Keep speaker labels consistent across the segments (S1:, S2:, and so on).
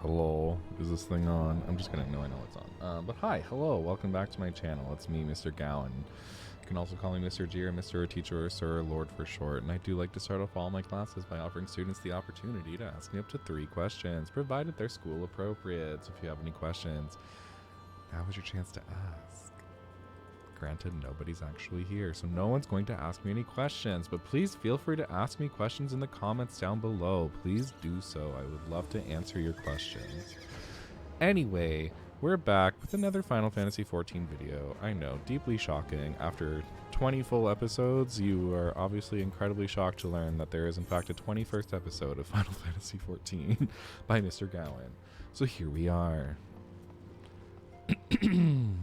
S1: Hello, is this thing on? I'm just gonna know I know it's on. But hi, hello, welcome back to my channel. It's me, Mr. Gowan. You can also call me Mr. G or Mr. or Teacher or Sir or Lord for short. And I do like to start off all my classes by offering students the opportunity to ask me up to 3 questions, provided they're school appropriate. So if you have any questions, now is your chance to ask. Granted, nobody's actually here, so no one's going to ask me any questions, but please feel free to ask me questions in the comments down below. Please do so. I would love to answer your questions. Anyway, we're back with another Final Fantasy XIV video. I know, deeply shocking. After 20 full episodes, you are obviously incredibly shocked to learn that there is in fact a 21st episode of Final Fantasy XIV by Mr. Gowan. So here we are.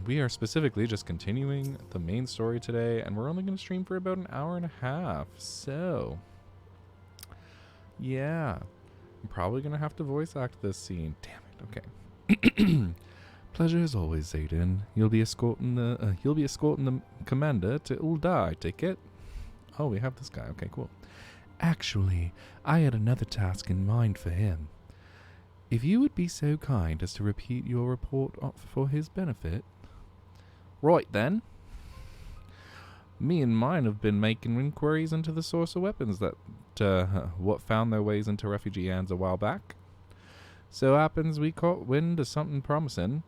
S1: We are specifically just continuing the main story today, and we're only going to stream for about an hour and a half. So, yeah, I'm probably going to have to voice act this scene. Damn it. Okay. Pleasure as always, Zayden. You'll be escorting the commander to Ul'dah, I take it. Oh, we have this guy. Okay, cool. Actually, I had another task in mind for him. If you would be so kind as to repeat your report for his benefit. Right then. Me and mine have been making inquiries into the source of weapons that what found their ways into refugee hands a while back. So happens we caught wind of something promising.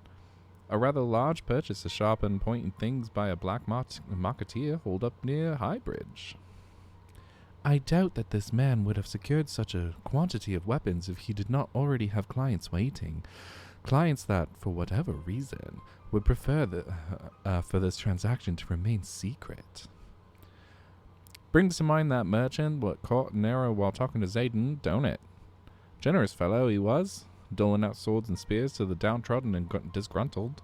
S1: A rather large purchase of sharp and pointing things by a black marketeer holed up near Highbridge. I doubt that this man would have secured such a quantity of weapons if he did not already have clients waiting. Clients that, for whatever reason, would prefer for this transaction to remain secret. Brings to mind that merchant what caught an arrow while talking to Zayden, don't it? Generous fellow he was, doling out swords and spears to the downtrodden and disgruntled.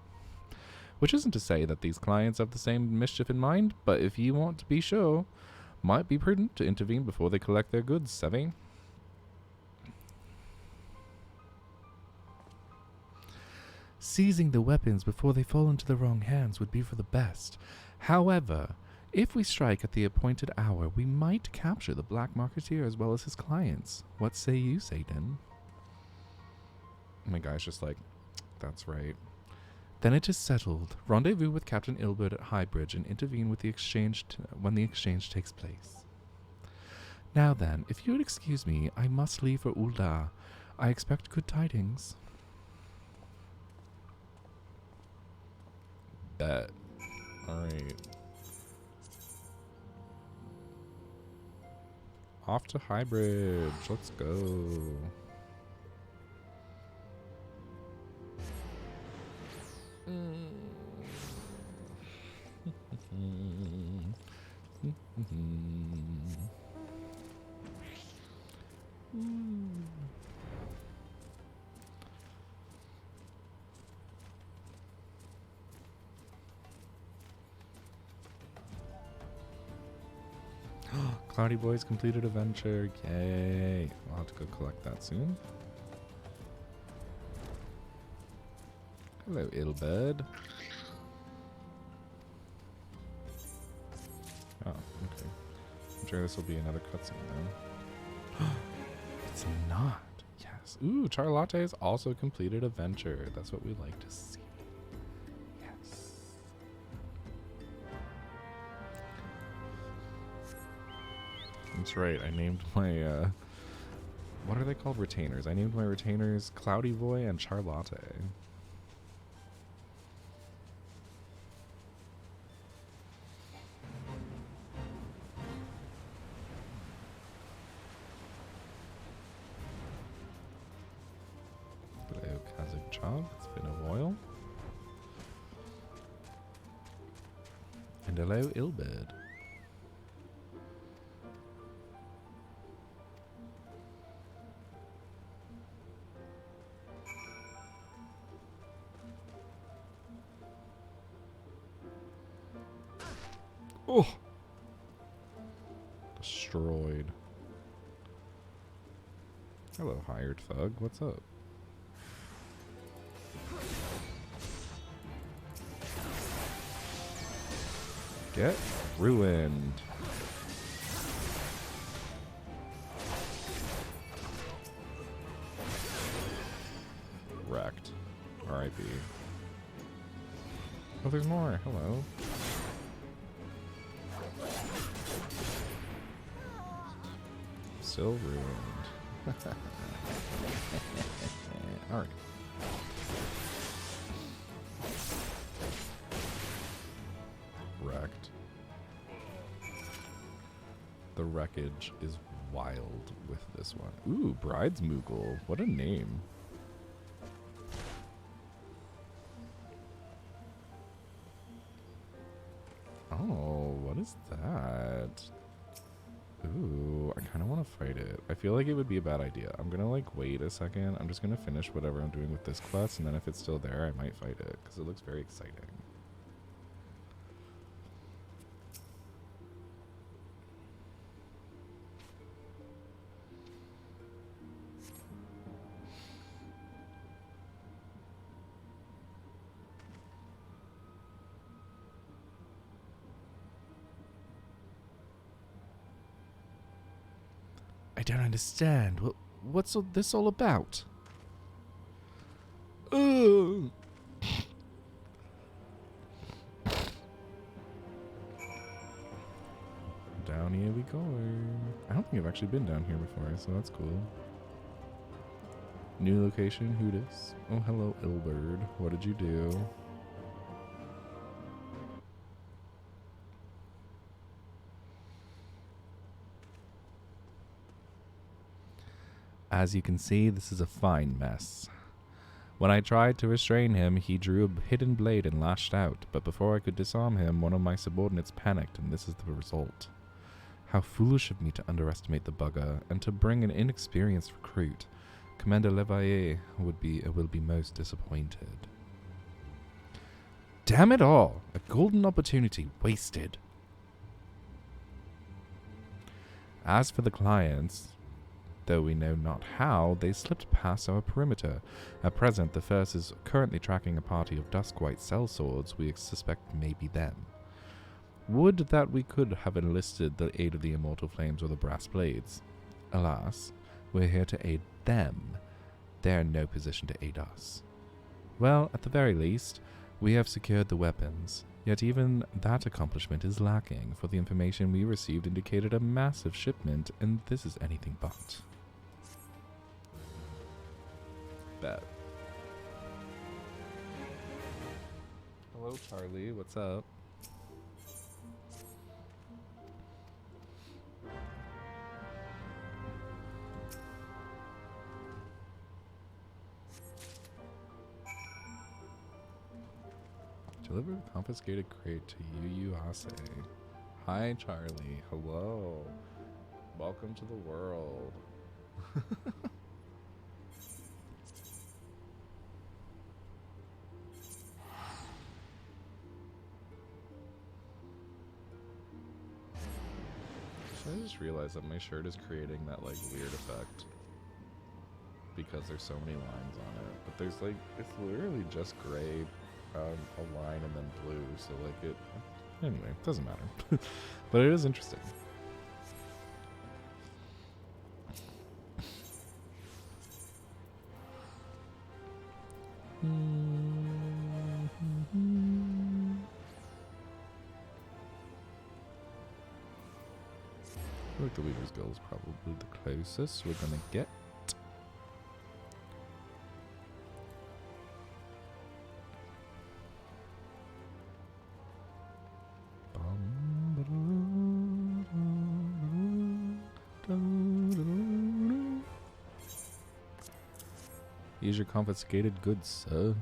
S1: Which isn't to say that these clients have the same mischief in mind, but if you want to be sure, might be prudent to intervene before they collect their goods, savvy? Seizing the weapons before they fall into the wrong hands would be for the best. However, if we strike at the appointed hour, we might capture the black marketeer as well as his clients. What say you, Satan? My guy's just like, that's right. Then it is settled. Rendezvous with Captain Ilbert at Highbridge and intervene with the exchange when the exchange takes place. Now then, if you would excuse me, I must leave for Ul'dah. I expect good tidings. Bet. Alright. Off to Highbridge. Let's go. Cloudy Boys completed a venture. Yay. I'll have to go collect that soon. Hello, Ilbird. Oh, okay. I'm sure this will be another cutscene then. It's not. Yes. Ooh, Charlotte has also completed a venture. That's what we like to see. Yes. That's right. I named my, what are they called? Retainers. I named my retainers Cloudy Boy and Charlotte. It's been a while. And hello, Ilbird. Oh! Destroyed. Hello, hired thug. What's up? Get ruined. wrecked. R.I.P. Oh, there's more. Hello. Still ruined. Alright. Wrecked. The wreckage is wild with this one. Ooh, Bride's Moogle. What a name. Oh, what is that? Ooh, I kind of want to fight it. I feel like it would be a bad idea. I'm going to like wait a second. I'm just going to finish whatever I'm doing with this quest, and then if it's still there, I might fight it because it looks very exciting. I don't understand. What's this all about? Ugh. Down here we go. I don't think I've actually been down here before, so that's cool. New location, who dis? Oh, hello, Ilbird. What did you do? As you can see, this is a fine mess. When I tried to restrain him, he drew a hidden blade and lashed out, but before I could disarm him, one of my subordinates panicked, and this is the result. How foolish of me to underestimate the bugger, and to bring an inexperienced recruit. Commander Levaye will be most disappointed. Damn it all! A golden opportunity wasted. As for the clients, though we know not how, they slipped past our perimeter. At present, the first is currently tracking a party of Duskwhite sellswords we suspect may be them. Would that we could have enlisted the aid of the Immortal Flames or the Brass Blades. Alas, we're here to aid them. They're in no position to aid us. Well, at the very least, we have secured the weapons. Yet even that accomplishment is lacking, for the information we received indicated a massive shipment, and this is anything but. Bet. Hello, Charlie. What's up? Deliver a confiscated crate to Ase. Hi, Charlie. Hello. Welcome to the world. So I just realized that my shirt is creating that like weird effect because there's so many lines on it. But there's like, it's literally just gray, a line, and then blue. So like it, anyway, it doesn't matter. But it is interesting. I feel like the Weaver's Guild is probably the closest we're gonna get. Use your confiscated goods, sir.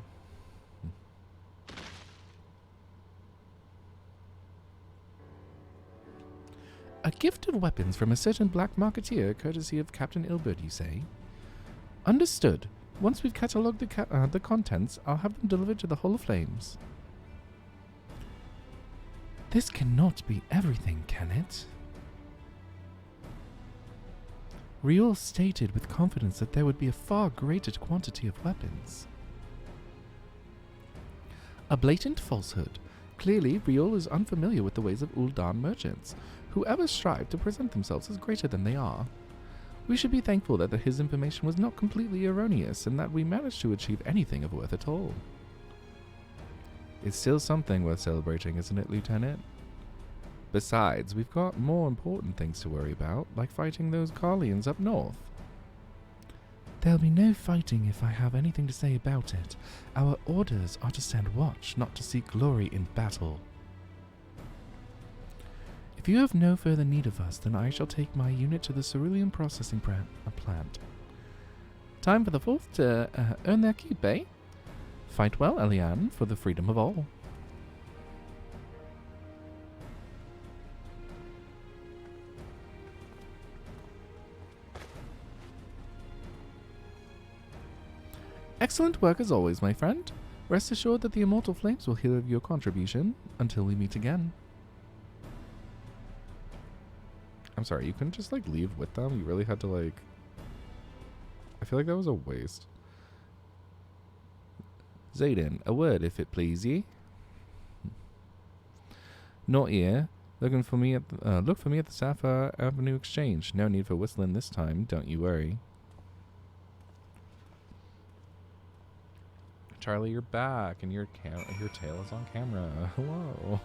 S1: A gift of weapons from a certain black marketeer, courtesy of Captain Ilbert, you say? Understood. Once we've catalogued the contents, I'll have them delivered to the Hall of Flames. This cannot be everything, can it? Riol stated with confidence that there would be a far greater quantity of weapons. A blatant falsehood. Clearly, Riol is unfamiliar with the ways of Ul'dan merchants, who ever strive to present themselves as greater than they are. We should be thankful that his information was not completely erroneous and that we managed to achieve anything of worth at all. It's still something worth celebrating, isn't it, Lieutenant? Besides, we've got more important things to worry about, like fighting those Carlians up north. There'll be no fighting if I have anything to say about it. Our orders are to stand watch, not to seek glory in battle. If you have no further need of us, then I shall take my unit to the cerulean processing plant. Time for the fourth to earn their keep, eh? Fight well, Eliane, for the freedom of all. Excellent work as always, my friend. Rest assured that the immortal flames will hear of your contribution until we meet again. I'm sorry, you couldn't just, like, leave with them? You really had to, like... I feel like that was a waste. Zayden, a word, if it please ye. Not here. Look for me at the Sapphire Avenue Exchange. No need for whistling this time, don't you worry. Charlie, you're back, and your tail is on camera. Hello.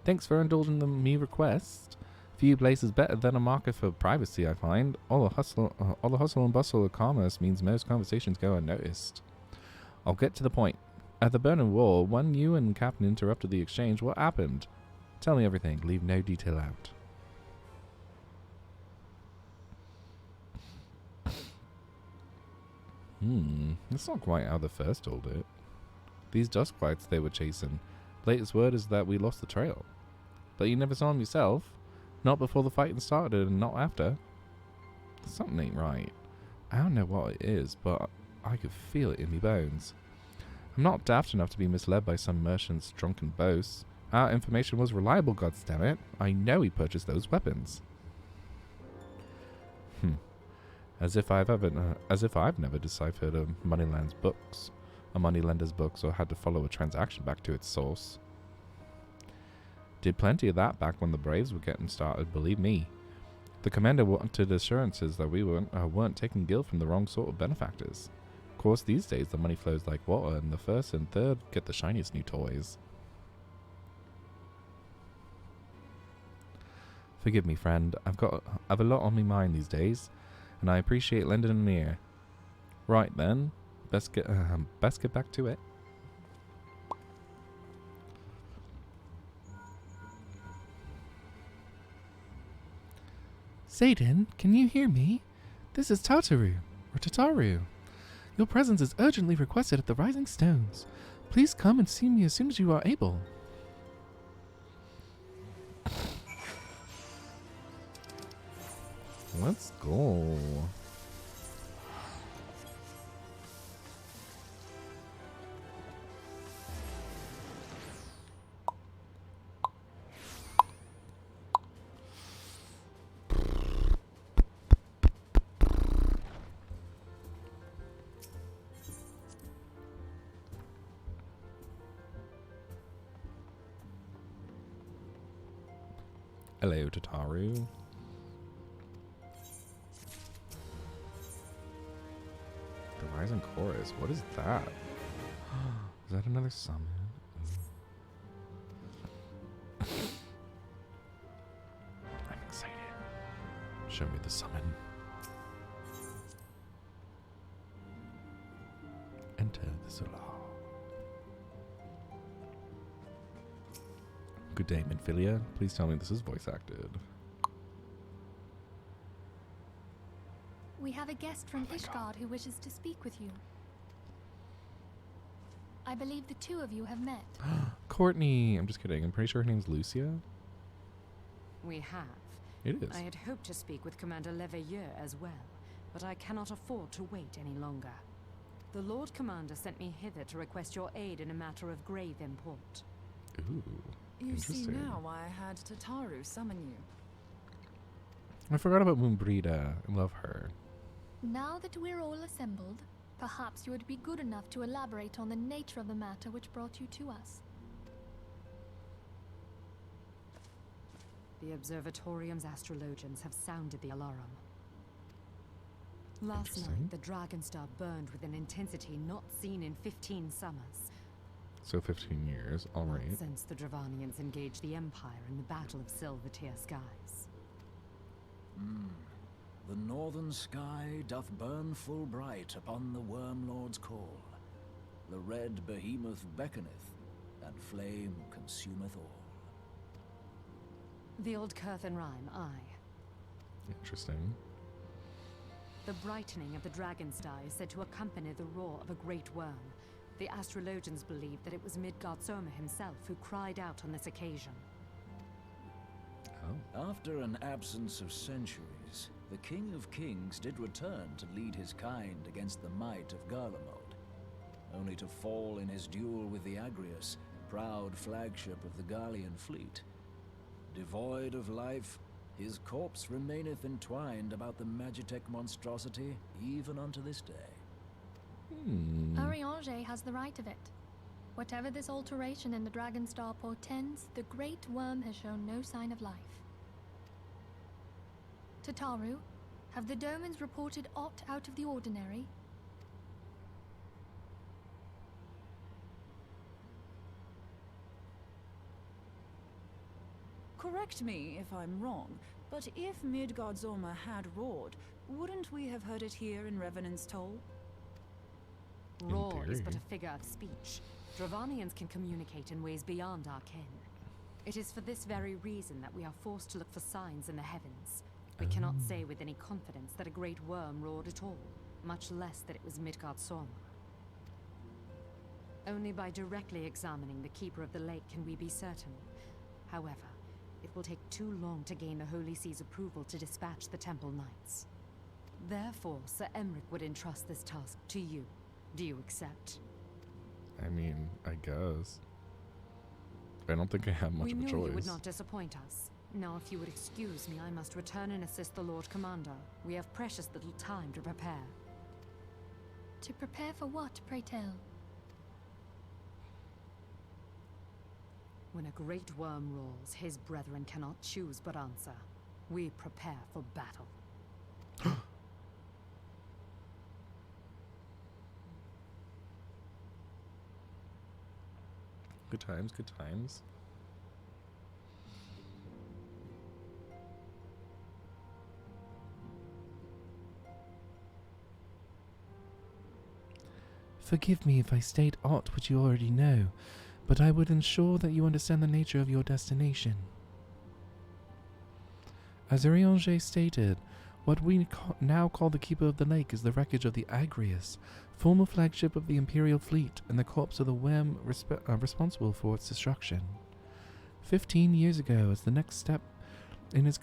S1: Thanks for indulging me request. Few places better than a market for privacy, I find. All the hustle and bustle of commerce means most conversations go unnoticed. I'll get to the point. At the Berlin Wall, when you and Captain interrupted the exchange, what happened? Tell me everything. Leave no detail out. That's not quite how the first told it. These dust quiets they were chasing. Latest word is that we lost the trail. But you never saw them yourself? Not before the fighting started and not after. Something ain't right. I don't know what it is, but I could feel it in me bones. I'm not daft enough to be misled by some merchant's drunken boasts. Our information was reliable, goddammit. I know he purchased those weapons. As if I've never deciphered a moneylender's books, or had to follow a transaction back to its source. Did plenty of that back when the Braves were getting started, believe me. The commander wanted assurances that we weren't taking gil from the wrong sort of benefactors. Of course, these days the money flows like water, and the first and third get the shiniest new toys. Forgive me, friend. I've a lot on my mind these days, and I appreciate lending an ear. Right then, best get back to it. Zayden, can you hear me? This is Tataru. Your presence is urgently requested at the Rising Stones. Please come and see me as soon as you are able. Let's go. Hello, Tataru. The Rising Chorus. What is that? Is that another summon? I'm excited. Show me the summon. Enter the Solar. Good day, Midfilia. Please tell me this is voice acted.
S2: We have a guest from Ishgard who wishes to speak with you. I believe the two of you have met.
S1: Courtney! I'm just kidding. I'm pretty sure her name's Lucia.
S3: We have.
S1: It is.
S3: I had hoped to speak with Commander Leveilleur as well, but I cannot afford to wait any longer. The Lord Commander sent me hither to request your aid in a matter of grave import.
S1: Ooh,
S4: You see
S1: interesting.
S4: now why I had Tataru summon you.
S1: I forgot about Moonbrita. I love her.
S2: Now that we're all assembled, perhaps you would be good enough to elaborate on the nature of the matter which brought you to us.
S3: The Observatorium's astrologians have sounded the alarm. Last
S1: Interesting.
S3: night, the Dragon Star burned with an intensity not seen in 15 summers.
S1: So 15 years, alright.
S3: Since the Dravanians engaged the Empire in the Battle of Silvertear Skies.
S5: The northern sky doth burn full bright upon the Wormlord's call. The red behemoth beckoneth, and flame consumeth all.
S3: The old Curthan rhyme, aye.
S1: Interesting.
S3: The brightening of the Dragon Star is said to accompany the roar of a great worm. The astrologians believe that it was Midgard Soma himself who cried out on this occasion.
S1: Oh.
S5: After an absence of centuries, the King of Kings did return to lead his kind against the might of Garlemald, only to fall in his duel with the Agrius, proud flagship of the Garlean fleet. Devoid of life, his corpse remaineth entwined about the Magitech monstrosity even unto this day.
S2: Ariange has the right of it. Whatever this alteration in the Dragon Star portends, the Great Worm has shown no sign of life. Tataru, have the Domans reported aught out of the ordinary?
S4: Correct me if I'm wrong, but if Midgard-Zorma had roared, wouldn't we have heard it here in Revenant's Toll?
S3: Roar is but a
S1: theory.
S3: figure of speech. Dravanians can communicate in ways beyond our ken. It is for this very reason that we are forced to look for signs in the heavens. We cannot say with any confidence that a great worm roared at all, much less that it was Midgard Soma. Only by directly examining the Keeper of the Lake can we be certain. However, it will take too long to gain the Holy See's approval to dispatch the Temple Knights. Therefore, Sir Emric would entrust this task to you. Do you accept?
S1: I mean, I guess. I don't think I have much
S3: We
S1: of a
S3: knew
S1: choice.
S3: you would not disappoint us. Now, if you would excuse me, I must return and assist the Lord Commander. We have precious little time to prepare.
S2: To prepare for what, pray tell?
S3: When a great worm roars, his brethren cannot choose but answer. We prepare for battle.
S1: Good times, good times. Forgive me if I state aught which you already know, but I would ensure that you understand the nature of your destination. As Ariange stated, what we now call the Keeper of the Lake is the wreckage of the Agrius, former flagship of the Imperial fleet, and the corpse of the worm responsible for its destruction. 15 years ago, as the next step in his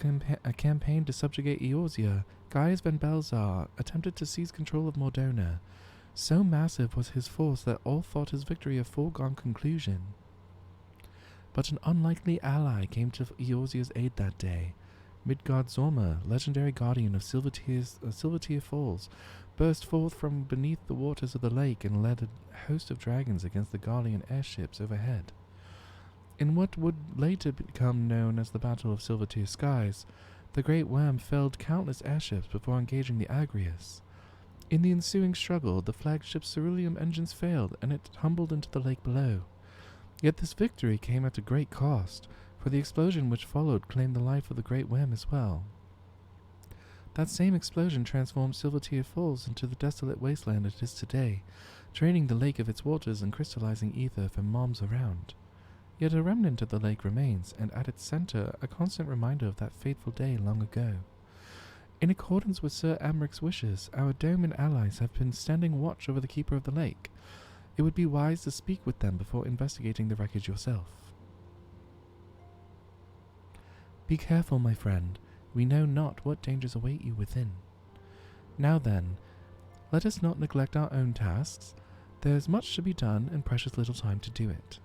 S1: campaign to subjugate Eorzea, Gaius van Belzar attempted to seize control of Mordona. So massive was his force that all thought his victory a foregone conclusion. But an unlikely ally came to Eorzea's aid that day. Midgard-Zorma, legendary guardian of Silvertear Falls, burst forth from beneath the waters of the lake and led a host of dragons against the Garlean airships overhead. In what would later become known as the Battle of Silvertear Skies, the Great Worm felled countless airships before engaging the Agrius. In the ensuing struggle, the flagship's ceruleum engines failed and it tumbled into the lake below. Yet this victory came at a great cost, for the explosion which followed claimed the life of the Great Worm as well. That same explosion transformed Silvertear Falls into the desolate wasteland it is today, draining the lake of its waters and crystallizing ether from moms around. Yet a remnant of the lake remains, and at its center a constant reminder of that fateful day long ago. In accordance with Sir Amric's wishes, our Doman allies have been standing watch over the Keeper of the Lake. It would be wise to speak with them before investigating the wreckage yourself. Be careful, my friend. We know not what dangers await you within. Now then, Let us not neglect our own tasks. There is much to be done and precious little time to do it.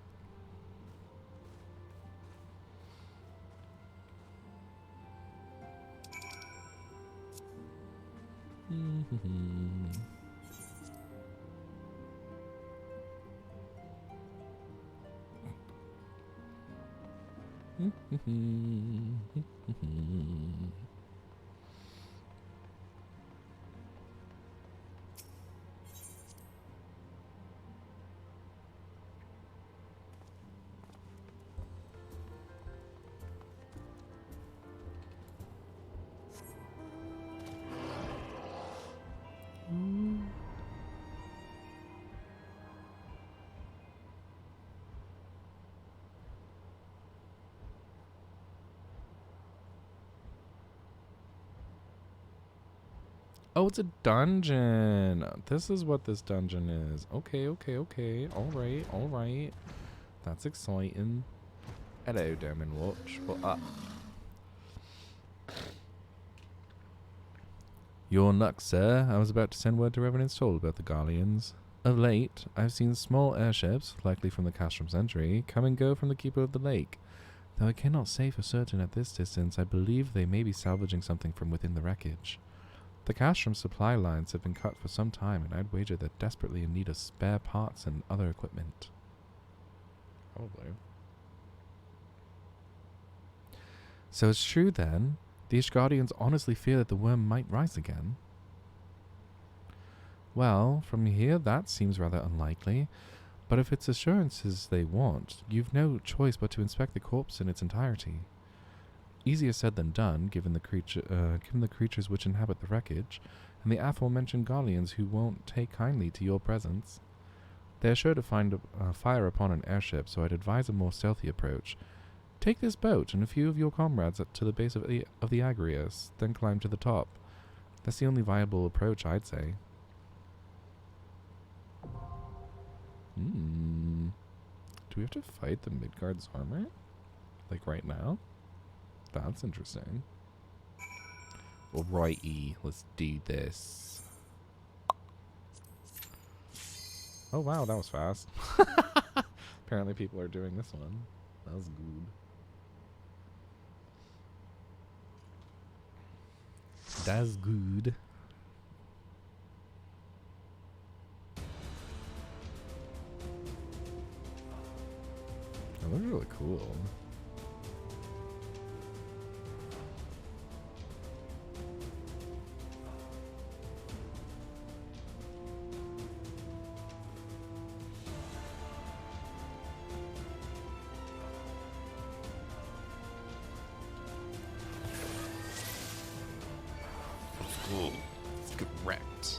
S1: Oh, it's a dungeon. This is what this dungeon is. Okay, okay, okay. Alright, alright. That's exciting. Hello, Diamond Watch. What up? Your luck, sir. I was about to send word to Revenant's Toll about the Garleans. Of late, I've seen small airships, likely from the Castrum Century, come and go from the Keeper of the Lake. Though I cannot say for certain at this distance, I believe they may be salvaging something from within the wreckage. The Castrum supply lines have been cut for some time, and I'd wager they're desperately in need of spare parts and other equipment. Probably. So it's true then? The Ishgardians honestly fear that the worm might rise again? Well, from here that seems rather unlikely, but if it's assurances they want, you've no choice but to inspect the corpse in its entirety. Easier said than done, given the creatures which inhabit the wreckage, and the aforementioned Garleans who won't take kindly to your presence. They are sure to find fire upon an airship, so I'd advise a more stealthy approach. Take this boat and a few of your comrades to the base of the Agrius, then climb to the top. That's the only viable approach, I'd say. Do we have to fight the Midgard's armor? Like right now? That's interesting. Alrighty, let's do this. Oh wow, that was fast. Apparently people are doing this one. That was good. That's good. That looks really cool. Let's get wrecked.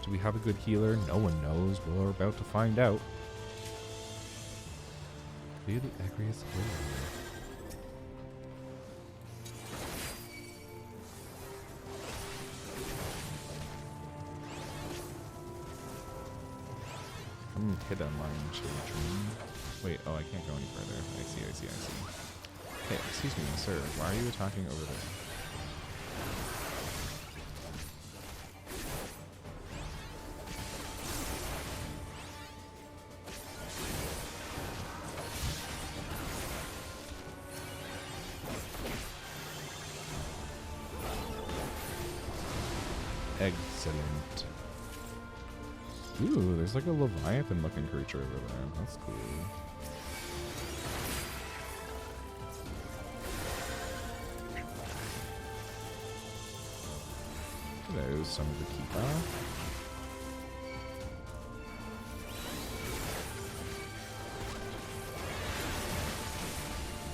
S1: Do we have a good healer? No one knows. We're about to find out. Clear the Agrius hit on mine, children. Wait, oh, I can't go any further. I see. Okay, excuse me, sir. Why are you attacking over there? Excellent. Ooh, there's like a Leviathan looking creature over there. That's cool. There's some of the Keepa.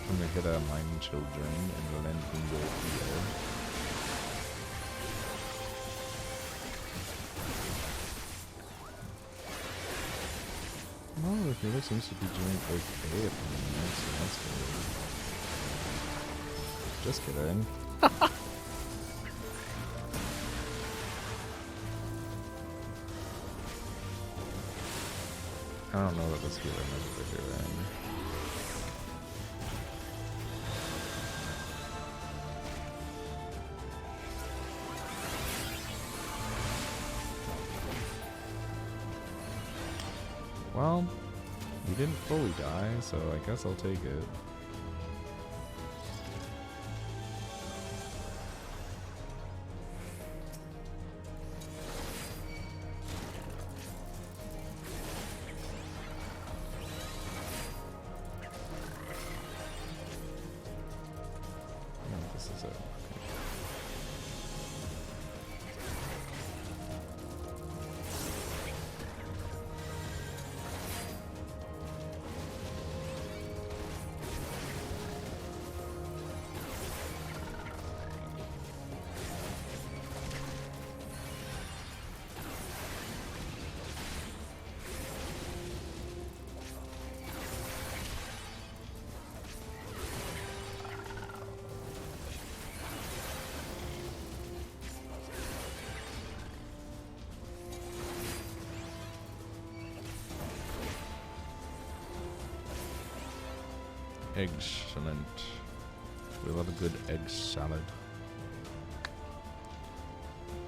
S1: I'm gonna hit a Mining Children and lend me your heal. Oh, the healer seems to be doing okay at the moment, so that's good. Just kidding. I don't know what this healer knows what they're doing. Well, you didn't fully die, so I guess I'll take it. This is it. Excellent. We love a good egg salad.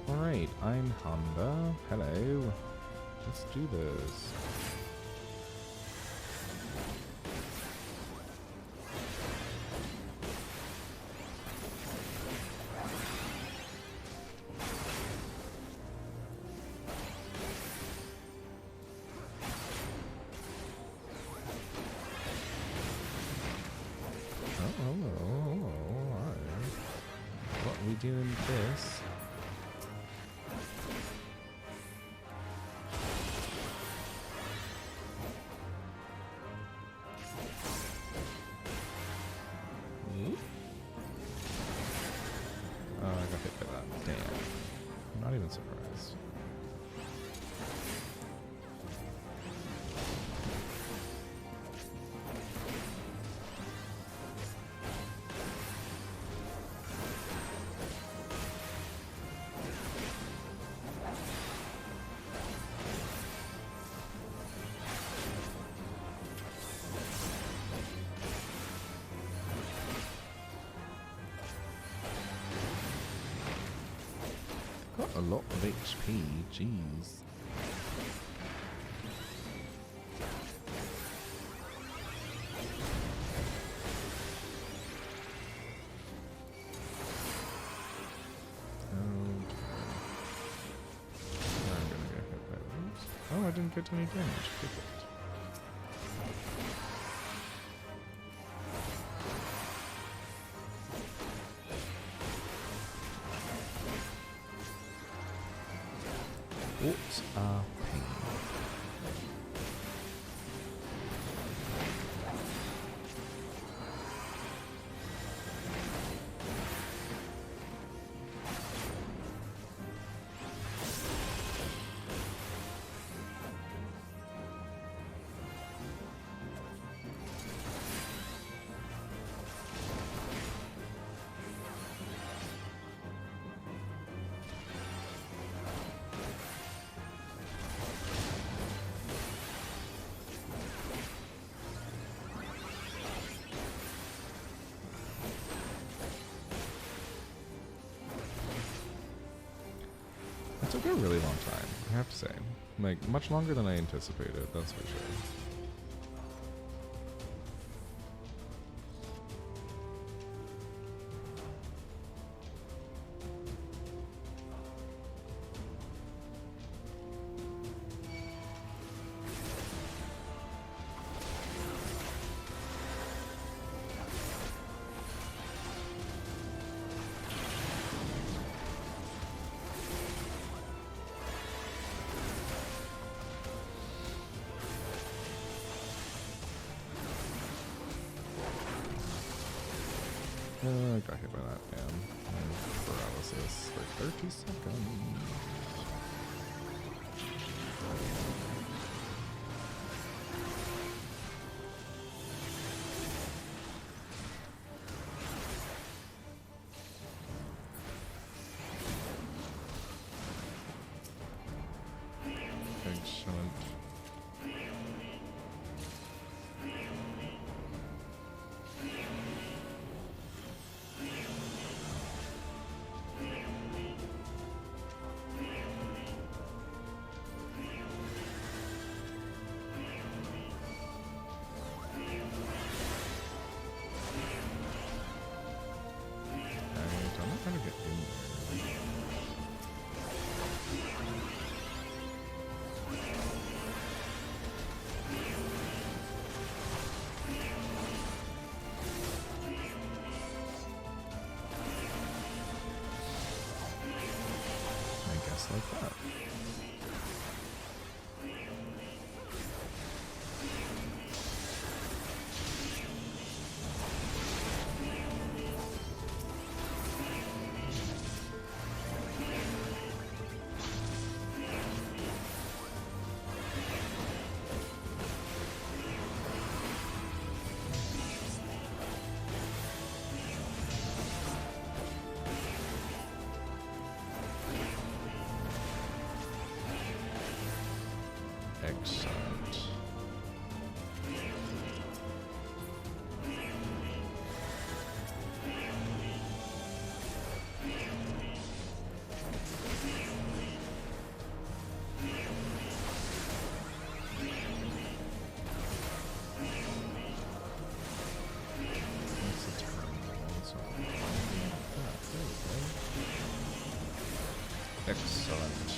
S1: Alright, I'm Honda. Hello. Let's do this. What we doing this? Oh, I got hit by that. Damn. I'm not even surprised. Got a lot of HP, jeez. I'm gonna get hit by those. Oh, I didn't get any damage. Perfect. What a pain. It took a really long time, I have to say. Like, much longer than I anticipated, that's for sure. I got hit by that, damn. And paralysis for 30 seconds. Excellent. like that. Excellent. That's a turn one, so there we go. Excellent.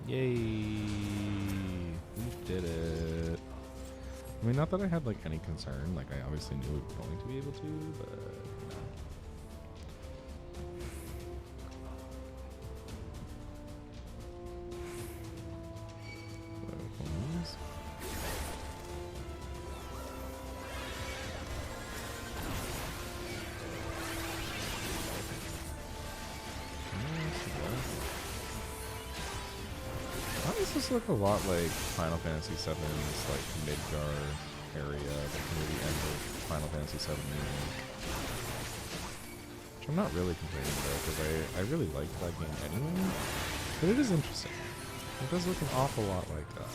S1: Yay! We did it. I mean, not that I had like any concern. Like, I obviously knew we were going to be able to, but no. This look a lot like Final Fantasy VII's like Midgar area, like near the end of Final Fantasy VII Remake. Which I'm not really complaining about because I really liked that game anyway. But it is interesting. It does look an awful lot like that.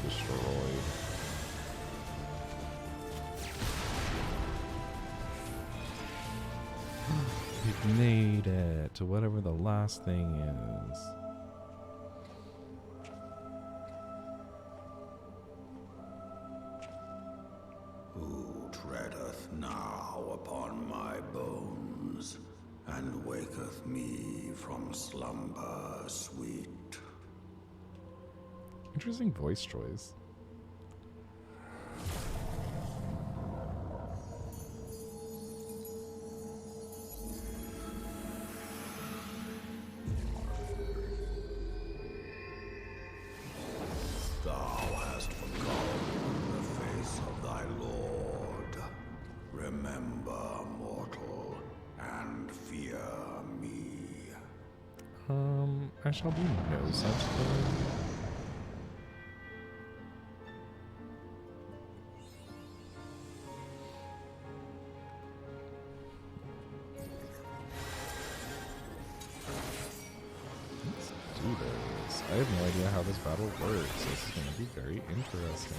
S1: destroyed. We've made it to whatever the last thing is.
S6: Who treadeth now upon my bones, and waketh me from slumber sweet?
S1: Interesting voice choice.
S6: Thou hast forgotten the face of thy Lord. Remember, mortal, and fear me.
S1: I shall do no such thing. Let's do this. I have no idea how this battle works. This is going to be very interesting.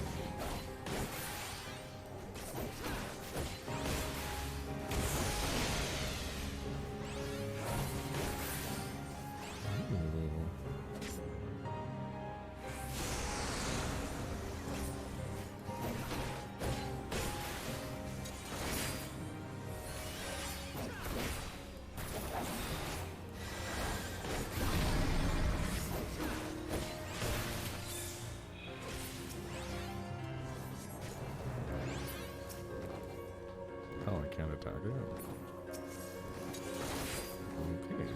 S1: Oh, I can't attack it. Okay.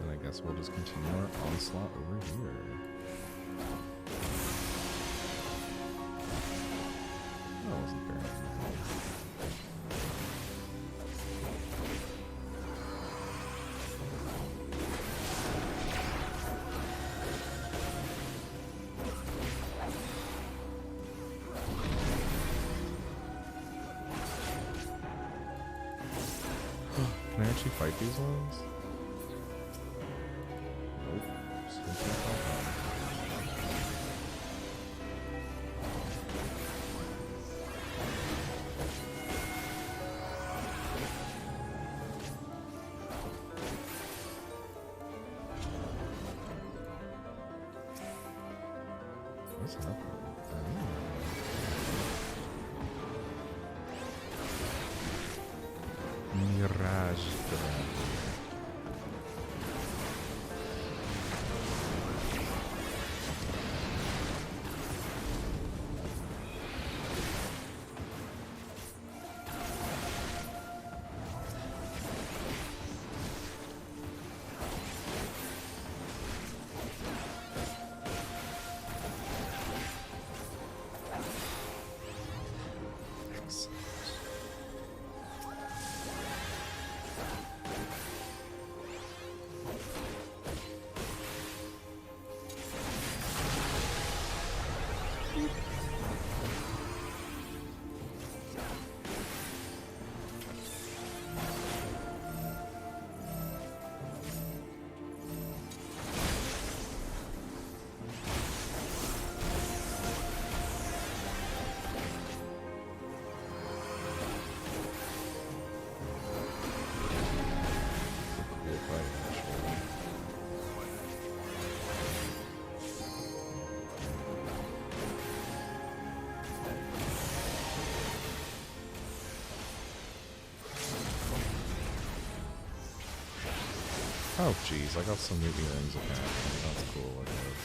S1: Then I guess we'll just continue our onslaught over here. That wasn't very nice. Can I actually fight these ones? Nope. Still can't fight them. What's happening? Mirage Dragon. Oh, jeez, I got some new earrings apparently. That's cool, I guess.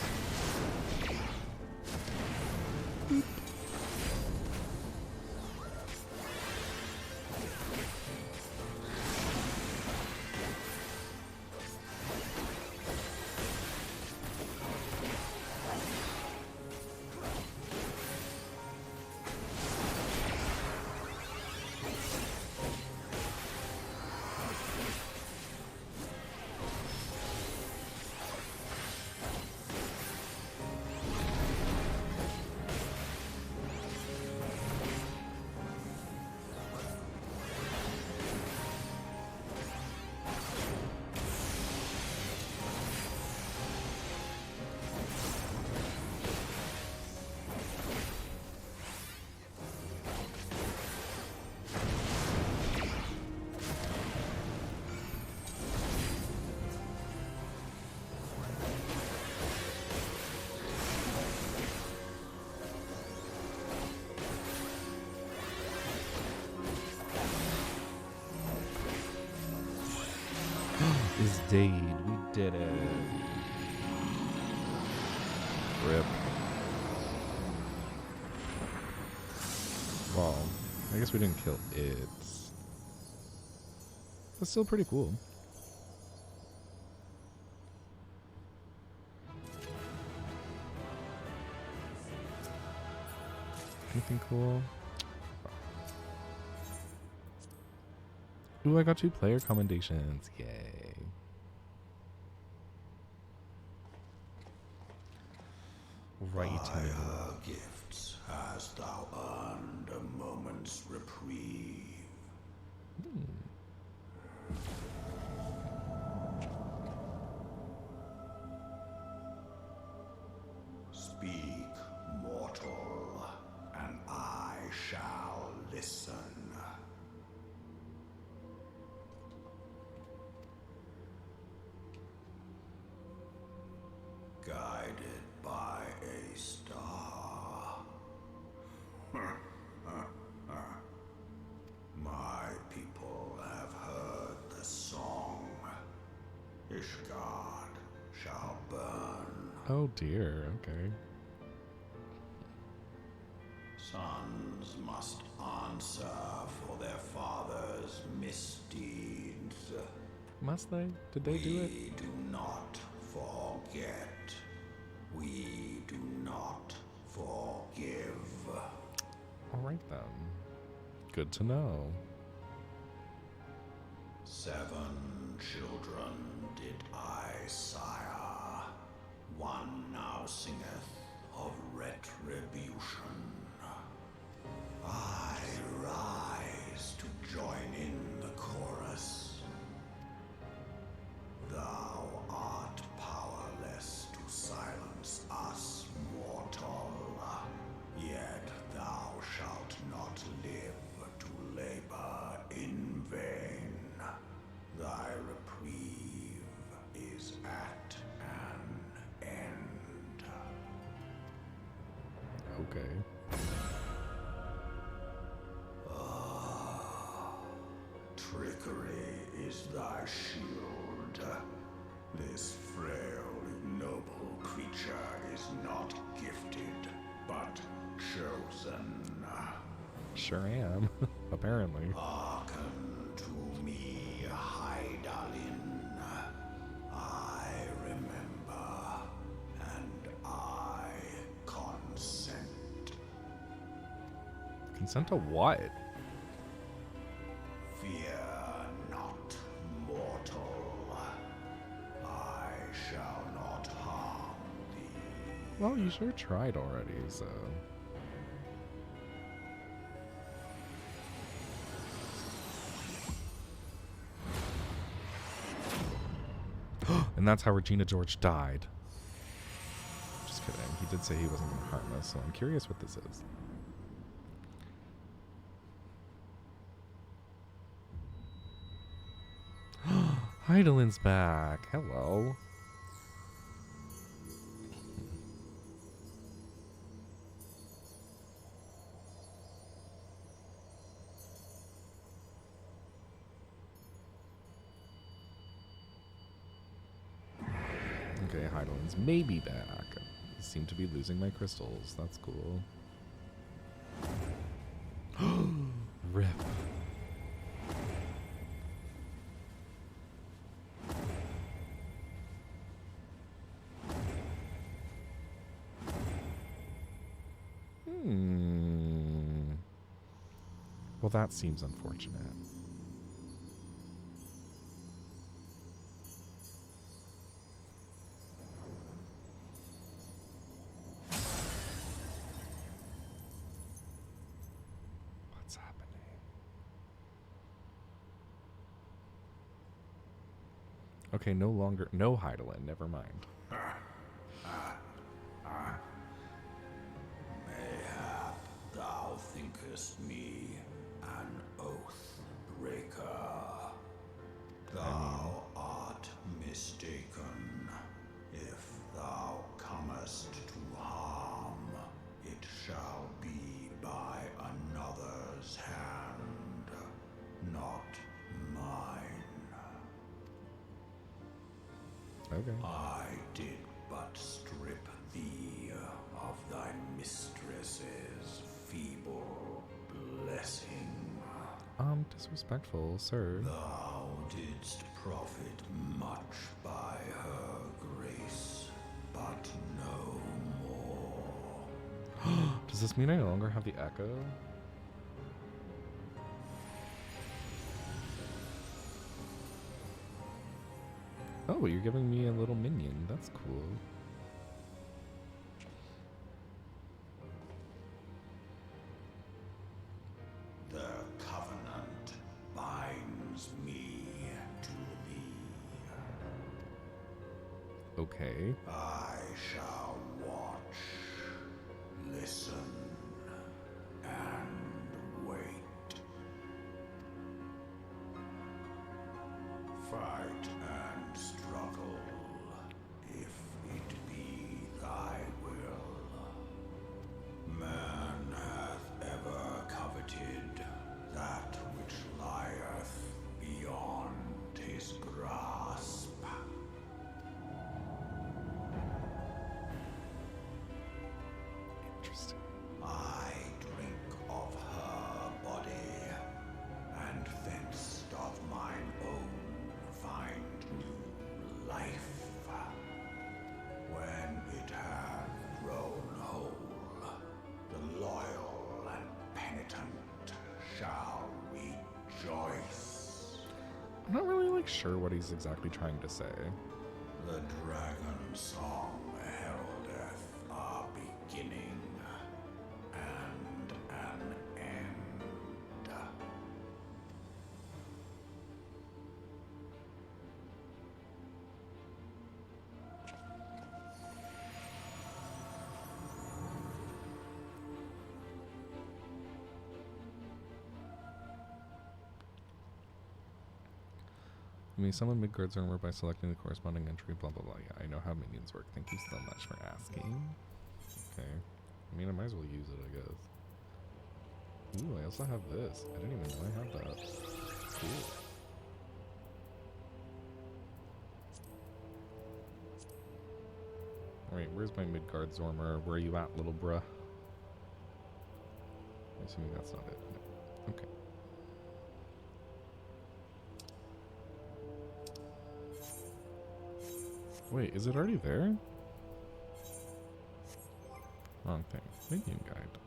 S1: King's Deed. We did it. Rip. Well, I guess we didn't kill it. That's still pretty cool. Anything cool? Ooh, I got 2 player commendations. Yay. Right.
S6: By her gifts hast thou earned a moment's reprieve. Speak, mortal, and I shall listen. Guided by a star. My people have heard the song. Ishgard shall burn.
S1: Oh dear, okay.
S6: Sons must answer for their father's misdeeds.
S1: Must they? Did they do it?
S6: We do not forget. We do not forgive.
S1: Alright then. Good to know.
S6: 7 children did I sire. One now singeth of retribution. I rise to join in the chorus. Thou art powerless to silence us, mortal. Yet thou shalt not live to labor in vain. Thy reprieve is at an end.
S1: Okay.
S6: Trickery is thy shield. This frail, ignoble creature is not gifted, but chosen.
S1: Sure am. Apparently.
S6: Hearken to me, Hydaelyn. I remember, and I consent.
S1: Consent to what?
S6: Fear not, mortal. I shall not harm thee.
S1: Well, you sure tried already, so. And that's how Regina George died. Just kidding. He did say he wasn't going to harm us, so I'm curious what this is. Hydaelyn's back. Hello. Okay, Hydaelyn's maybe back. I seem to be losing my crystals. That's cool. Rip. Well, that seems unfortunate. What's happening? Okay, no longer, no Hydaelyn, never mind.
S6: Mayhap thou thinkest me an oath breaker. Thou art mistaken. If thou comest to harm, it shall be by another's hand, not mine.
S1: Okay.
S6: I did but strip thee of thy mistress's feeble blessing.
S1: Disrespectful, sir.
S6: Thou didst profit much by her grace, but no more.
S1: Does this mean I no longer have the echo? Oh, you're giving me a little minion. That's cool.
S6: The covenant binds me to thee.
S1: Okay.
S6: I shall watch, listen, and wait. Fight and struggle, if it be thy will. Man hath ever coveted that which lieth beyond his grasp.
S1: Interesting.
S6: I drink of her body, and thence doth mine own find new life. When it hath grown whole, the loyal and penitent shall rejoice.
S1: I'm not really like sure what he's exactly trying to say.
S6: The dragon song heraldeth a beginning and an end.
S1: You may summon Midgard's armor by selecting the corresponding entry, blah blah blah. Yeah, I know how minions work. Thank you so much for asking. Okay. I mean, I might as well use it, I guess. Ooh, I also have this. I didn't even know I had that. Cool. Alright, where's my Midgard's armor? Where are you at, little bruh? I'm assuming that's not it. No. Okay. Wait, is it already there? Wrong thing. Minion guide.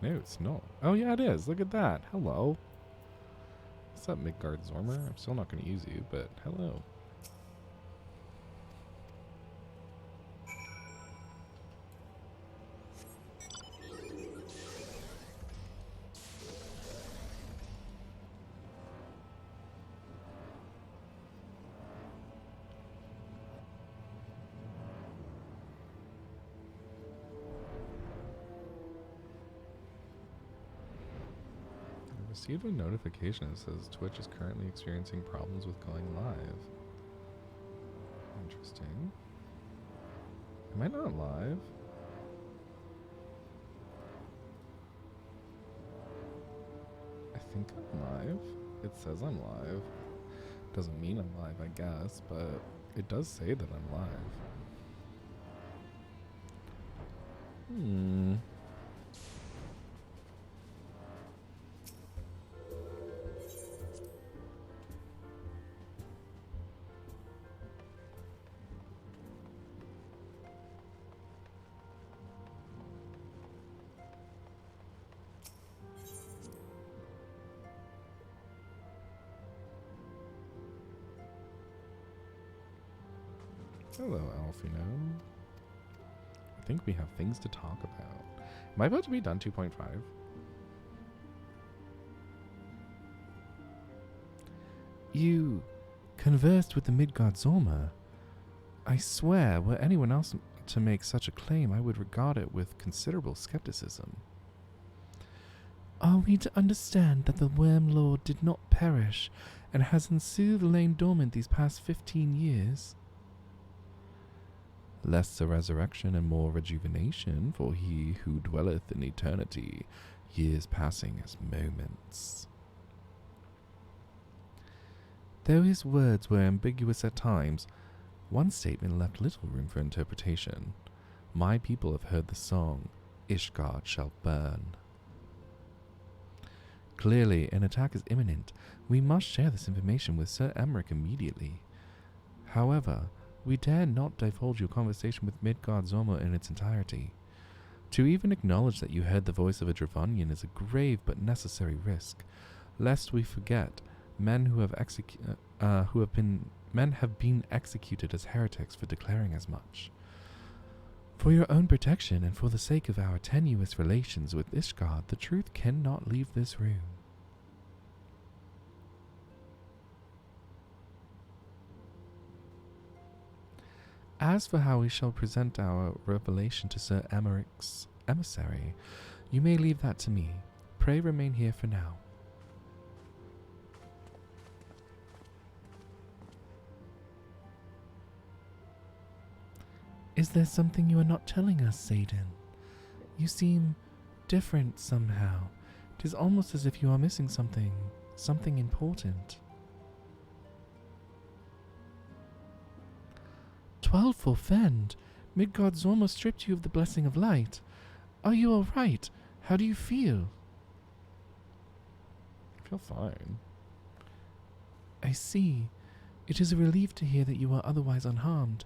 S1: No, it's not. Oh yeah, it is. Look at that. Hello. What's up, Midgard Zormer? I'm still not going to use you, but hello. Received a notification that says Twitch is currently experiencing problems with going live. Interesting. Am I not live? I think I'm live. It says I'm live. Doesn't mean I'm live, I guess, but it does say that I'm live. Hello, Alfino. I think we have things to talk about. Am I about to be done 2.5? You conversed with the Midgard Zorma. I swear, were anyone else to make such a claim, I would regard it with considerable skepticism. Are we to understand that the Worm Lord did not perish and has in sooth lain dormant these past 15 years? Less a resurrection and more rejuvenation for he who dwelleth in eternity, years passing as moments. Though his words were ambiguous at times, One statement left little room for interpretation. My people have heard the song, Ishgard shall burn. Clearly, an attack is imminent. We must share this information with Sir Emmerich immediately. However, we dare not divulge your conversation with Midgard Zorma in its entirety. To even acknowledge that you heard the voice of a Dravanian is a grave but necessary risk, lest we forget men have been executed as heretics for declaring as much. For your own protection and for the sake of our tenuous relations with Ishgard, the truth cannot leave this room. As for how we shall present our revelation to Sir Emmerich's emissary, you may leave that to me. Pray remain here for now. Is there something you are not telling us, Satan? You seem different somehow. It is almost as if you are missing something important. 12 for Fend. Midgard Zorma stripped you of the blessing of light. Are you all right? How do you feel? I feel fine. I see. It is a relief to hear that you are otherwise unharmed.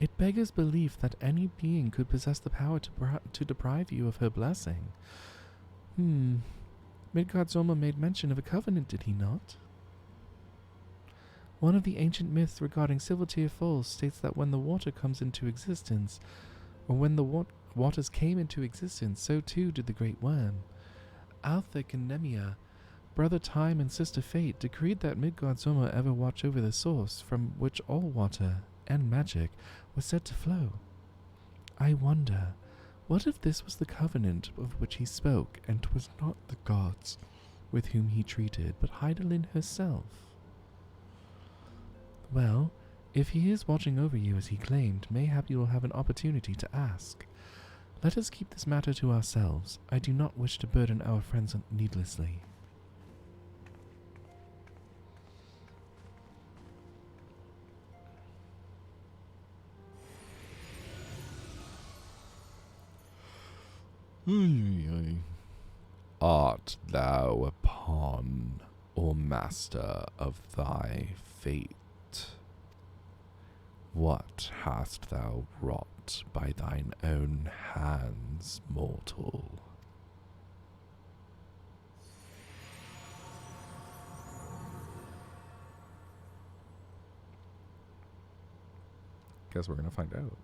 S1: It beggars belief that any being could possess the power to deprive you of her blessing. Midgard Zorma made mention of a covenant, did he not? One of the ancient myths regarding Silvertear Falls states that when the water comes into existence, or when the waters came into existence, so too did the Great Worm. Althik and Nemia, Brother Time and Sister Fate, decreed that Midgard Zorma ever watch over the source from which all water and magic was said to flow. I wonder, what if this was the covenant of which he spoke, and 'twas not the gods with whom he treated, but Heidelin herself? Well, if he is watching over you as he claimed, mayhap you will have an opportunity to ask. Let us keep this matter to ourselves. I do not wish to burden our friends needlessly. Art thou a pawn or master of thy fate? What hast thou wrought by thine own hands, mortal? Guess we're gonna find out.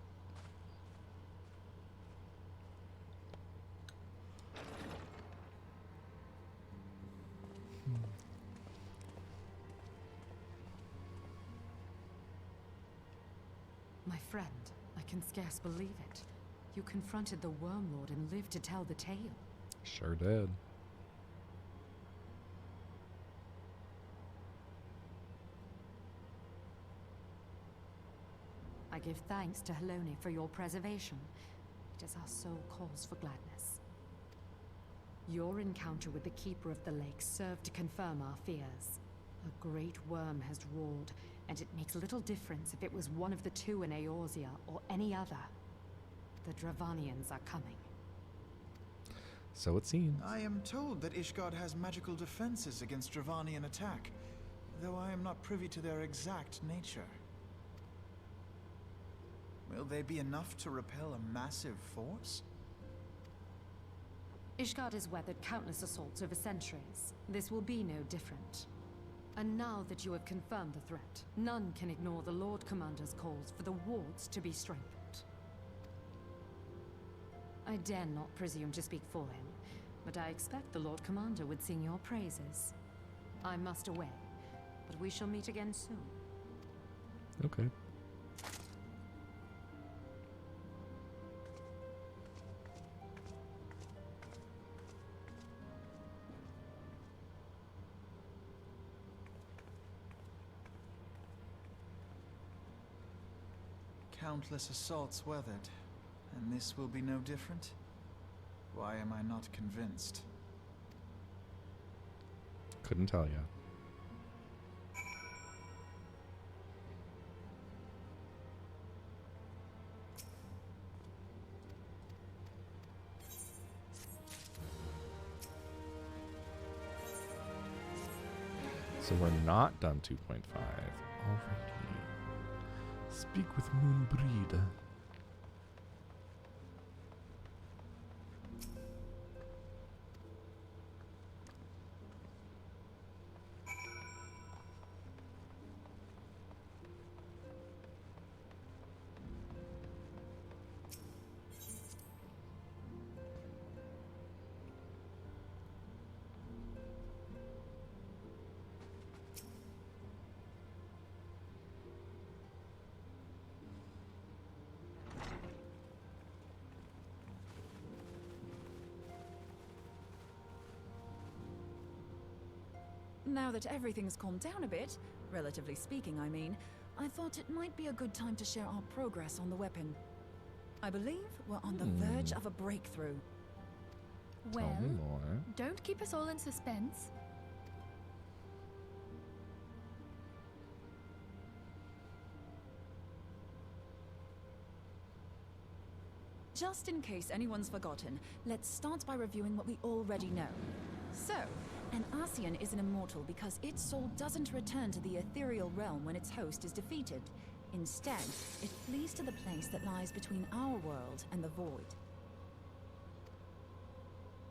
S3: My friend, I can scarce believe it. You confronted the Worm Lord and lived to tell the tale.
S1: Sure did.
S3: I give thanks to Helone for your preservation. It is our sole cause for gladness. Your encounter with the Keeper of the Lake served to confirm our fears. A great worm has roared, and it makes little difference if it was one of the two in Eorzea or any other. The Dravanians are coming.
S1: So it seems.
S7: I am told that Ishgard has magical defenses against Dravanian attack, though I am not privy to their exact nature. Will they be enough to repel a massive force?
S3: Ishgard has weathered countless assaults over centuries. This will be no different. And now that you have confirmed the threat, none can ignore the Lord Commander's calls for the wards to be strengthened. I dare not presume to speak for him, but I expect the Lord Commander would sing your praises. I must away, but we shall meet again soon.
S1: Okay.
S7: Countless assaults weathered, and this will be no different? Why am I not convinced?
S1: Couldn't tell you. So we're not done 2.5. Alrighty. Speak with Moonbreed.
S4: Now that everything's calmed down a bit, relatively speaking I mean, I thought it might be a good time to share our progress on the weapon. I believe we're on the verge of a breakthrough.
S1: Tell
S2: Well,
S1: me more.
S2: don't keep us all in suspense.
S4: Just in case anyone's forgotten, let's start by reviewing what we already know. So, an Ascian is an immortal because its soul doesn't return to the ethereal realm when its host is defeated. Instead, it flees to the place that lies between our world and the void.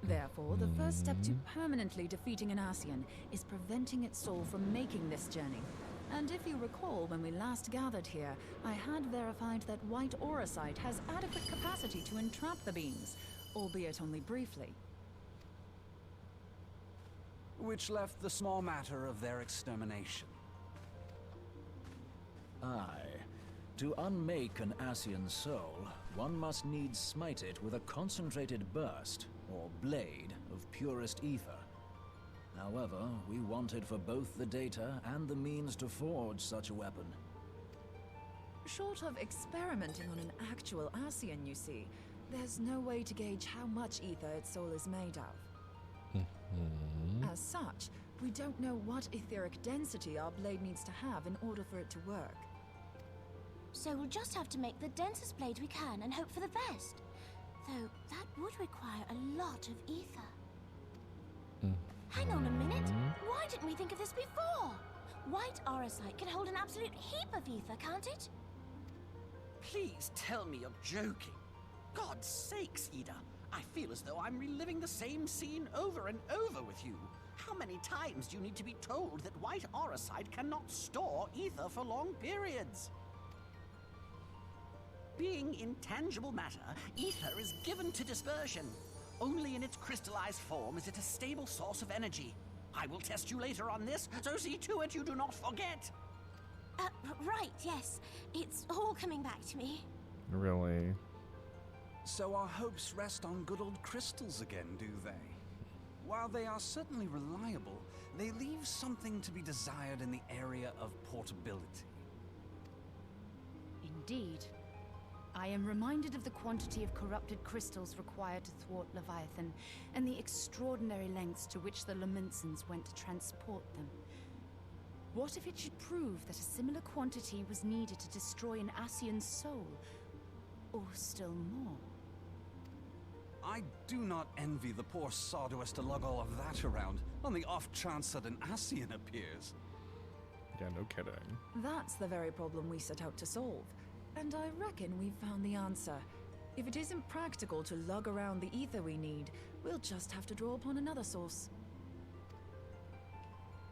S4: Therefore, the first step to permanently defeating an Ascian is preventing its soul from making this journey. And if you recall, when we last gathered here, I had verified that white auracite has adequate capacity to entrap the beings, albeit only briefly.
S8: Which left the small matter of their extermination.
S5: Aye. To unmake an Ascian soul, one must needs smite it with a concentrated burst, or blade, of purest ether. However, we wanted for both the data and the means to forge such a weapon.
S4: Short of experimenting on an actual Ascian, you see, there's no way to gauge how much ether its soul is made of. As such, we don't know what etheric density our blade needs to have in order for it to work.
S9: So we'll just have to make the densest blade we can and hope for the best. Though that would require a lot of ether. Hang on a minute. Why didn't we think of this before? White auracite can hold an absolute heap of ether, can't it?
S10: Please tell me you're joking. God's sakes, Ida. I feel as though I'm reliving the same scene over and over with you. How many times do you need to be told that white auracite cannot store ether for long periods? Being intangible matter, ether is given to dispersion. Only in its crystallized form is it a stable source of energy. I will test you later on this, so see to it you do not forget.
S9: Right, yes. It's all coming back to me.
S1: Really?
S8: So our hopes rest on good old crystals again, do they? While they are certainly reliable, they leave something to be desired in the area of portability.
S3: Indeed. I am reminded of the quantity of corrupted crystals required to thwart Leviathan, and the extraordinary lengths to which the Lamentsons went to transport them. What if it should prove that a similar quantity was needed to destroy an Ascian's soul? Or still more?
S8: I do not envy the poor Sawdust to lug all of that around, on the off chance that an Ascian appears.
S1: Yeah, no kidding.
S4: That's the very problem we set out to solve. And I reckon we've found the answer. If it isn't practical to lug around the ether we need, we'll just have to draw upon another source.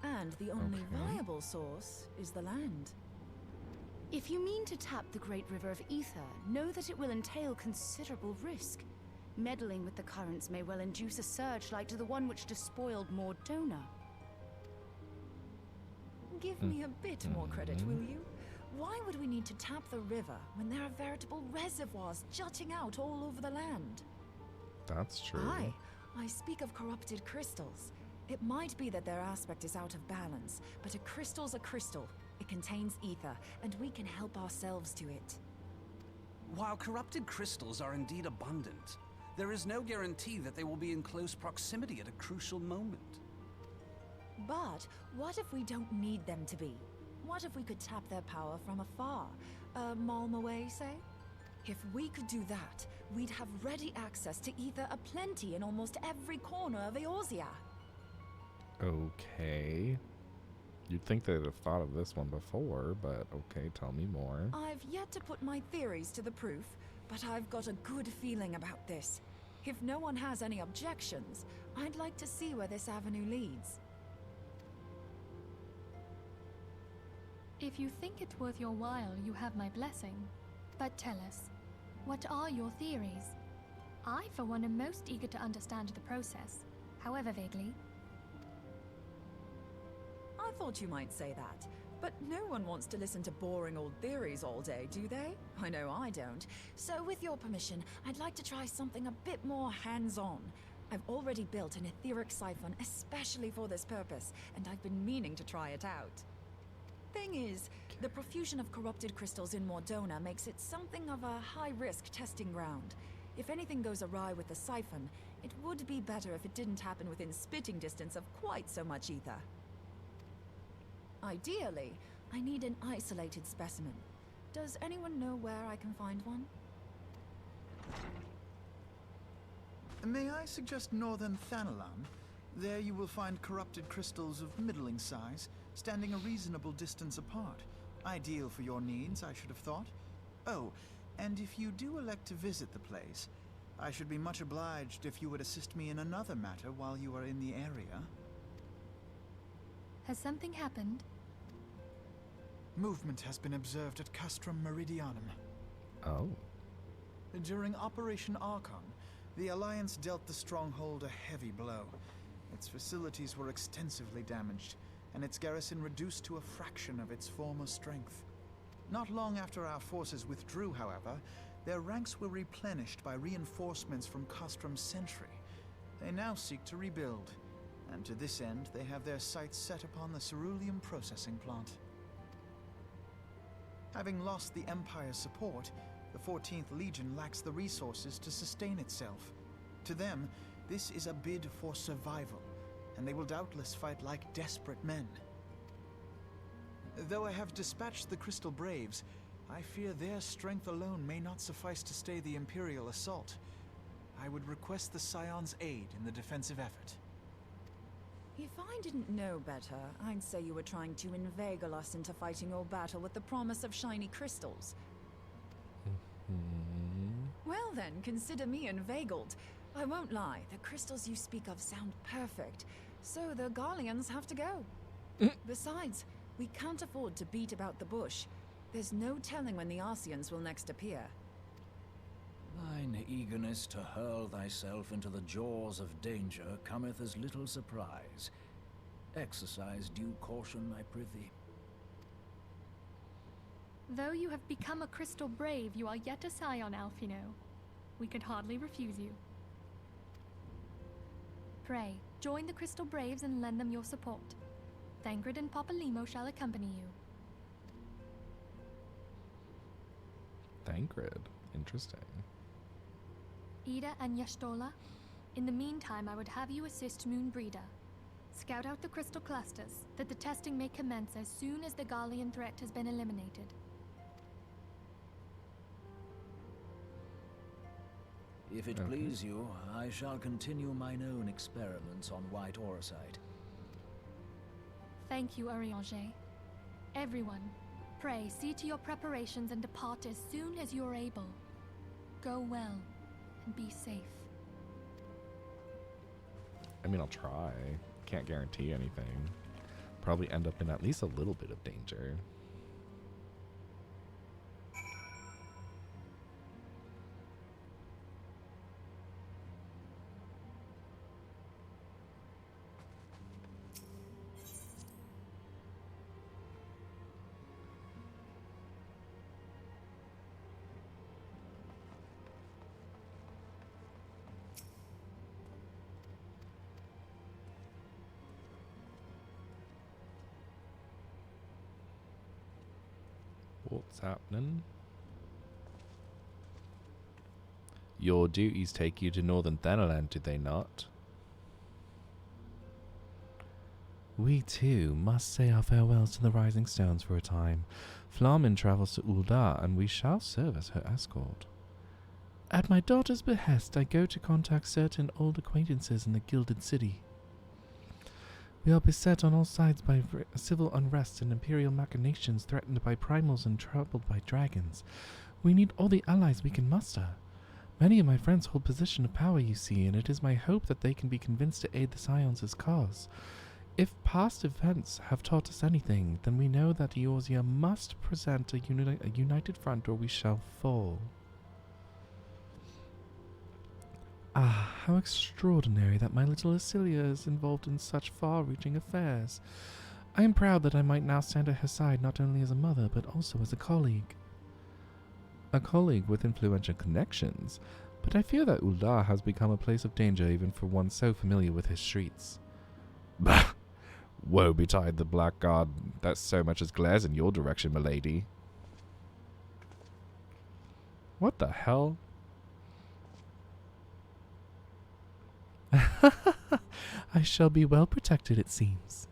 S4: And the only viable source is the land.
S3: If you mean to tap the great river of ether, know that it will entail considerable risk. Meddling with the currents may well induce a surge like to the one which despoiled Mordona.
S4: Give me a bit more credit, will you? Why would we need to tap the river when there are veritable reservoirs jutting out all over the land?
S1: That's true.
S4: Aye, I speak of corrupted crystals. It might be that their aspect is out of balance, but a crystal's a crystal. It contains ether, and we can help ourselves to it.
S8: While corrupted crystals are indeed abundant, there is no guarantee that they will be in close proximity at a crucial moment.
S4: But what if we don't need them to be? What if we could tap their power from afar? A malm away, say? If we could do that, we'd have ready access to ether aplenty in almost every corner of Eorzea.
S1: Okay. You'd think they'd have thought of this one before, but okay, tell me more.
S4: I've yet to put my theories to the proof, but I've got a good feeling about this. If no one has any objections, I'd like to see where this avenue leads.
S2: If you think it's worth your while, you have my blessing. But tell us, what are your theories? I, for one, am most eager to understand the process, however vaguely.
S4: I thought you might say that, but no one wants to listen to boring old theories all day, do they? I know I don't. So with your permission, I'd like to try something a bit more hands-on. I've already built an etheric siphon especially for this purpose, and I've been meaning to try it out. Thing is, the profusion of corrupted crystals in Mordona makes it something of a high-risk testing ground. If anything goes awry with the siphon, it would be better if it didn't happen within spitting distance of quite so much ether. Ideally, I need an isolated specimen. Does anyone know where I can find one?
S7: May I suggest northern Thanalan? There you will find corrupted crystals of middling size, standing a reasonable distance apart. Ideal for your needs, I should have thought. Oh, and if you do elect to visit the place, I should be much obliged if you would assist me in another matter while you are in the area.
S2: Has something happened?
S7: Movement has been observed at Castrum Meridianum.
S1: Oh.
S7: During Operation Archon, the Alliance dealt the stronghold a heavy blow. Its facilities were extensively damaged, and its garrison reduced to a fraction of its former strength. Not long after our forces withdrew, however, their ranks were replenished by reinforcements from Castrum's sentry. They now seek to rebuild, and to this end they have their sights set upon the ceruleum processing plant. Having lost the Empire's support, the 14th Legion lacks the resources to sustain itself. To them, this is a bid for survival, and they will doubtless fight like desperate men. Though I have dispatched the Crystal Braves, I fear their strength alone may not suffice to stay the Imperial assault. I would request the Scion's aid in the defensive effort.
S4: If I didn't know better, I'd say you were trying to inveigle us into fighting your battle with the promise of shiny crystals. Well then, consider me inveigled. I won't lie, the crystals you speak of sound perfect, so the Garleans have to go. Besides, we can't afford to beat about the bush. There's no telling when the Arsians will next appear.
S5: Thine eagerness to hurl thyself into the jaws of danger cometh as little surprise. Exercise due caution, I prithee.
S2: Though you have become a Crystal Brave, you are yet a Scion, Alphino. We could hardly refuse you. Pray, join the Crystal Braves and lend them your support. Thangred and Papalymo shall accompany you.
S1: Thangred. Interesting.
S2: Ida and Yashtola, in the meantime I would have you assist Moonbreeder. Scout out the crystal clusters, that the testing may commence as soon as the Garlean threat has been eliminated.
S5: If it please you, I shall continue mine own experiments on white orosite.
S2: Thank you, Urianger. Everyone, pray see to your preparations and depart as soon as you are able. Go well, and be safe.
S1: I mean, I'll try. Can't guarantee anything. Probably end up in at least a little bit of danger. What's happening? Your duties take you to Northern Thanalan, do they not? We too must say our farewells to the Rising Stones for a time. Flamin travels to Uldar, and we shall serve as her escort. At my daughter's behest, I go to contact certain old acquaintances in the Gilded City. We are beset on all sides by civil unrest and imperial machinations, threatened by primals and troubled by dragons. We need all the allies we can muster. Many of my friends hold position of power, you see, and it is my hope that they can be convinced to aid the Scions' cause. If past events have taught us anything, then we know that Eorzea must present a united front or we shall fall. Ah, how extraordinary that my little Acilia is involved in such far-reaching affairs. I am proud that I might now stand at her side not only as a mother, but also as a colleague. A colleague with influential connections, but I fear that Ul'dah has become a place of danger even for one so familiar with his streets. Bah! Woe betide the blackguard that so much as glares in your direction, milady. What the hell? I shall be well protected, it seems.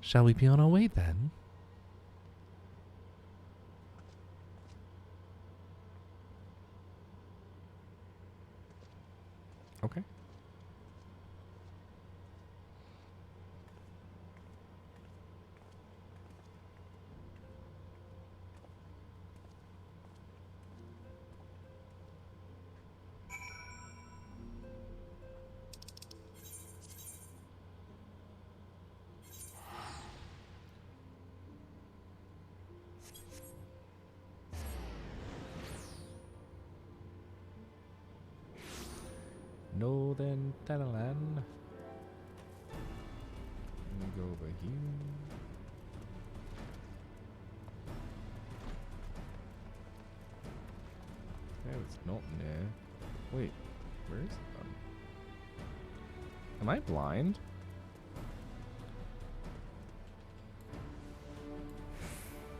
S1: Shall we be on our way, then? Okay. Northern Thanalan. Let me go over here. No, it's not near. Wait, where is it? Am I blind?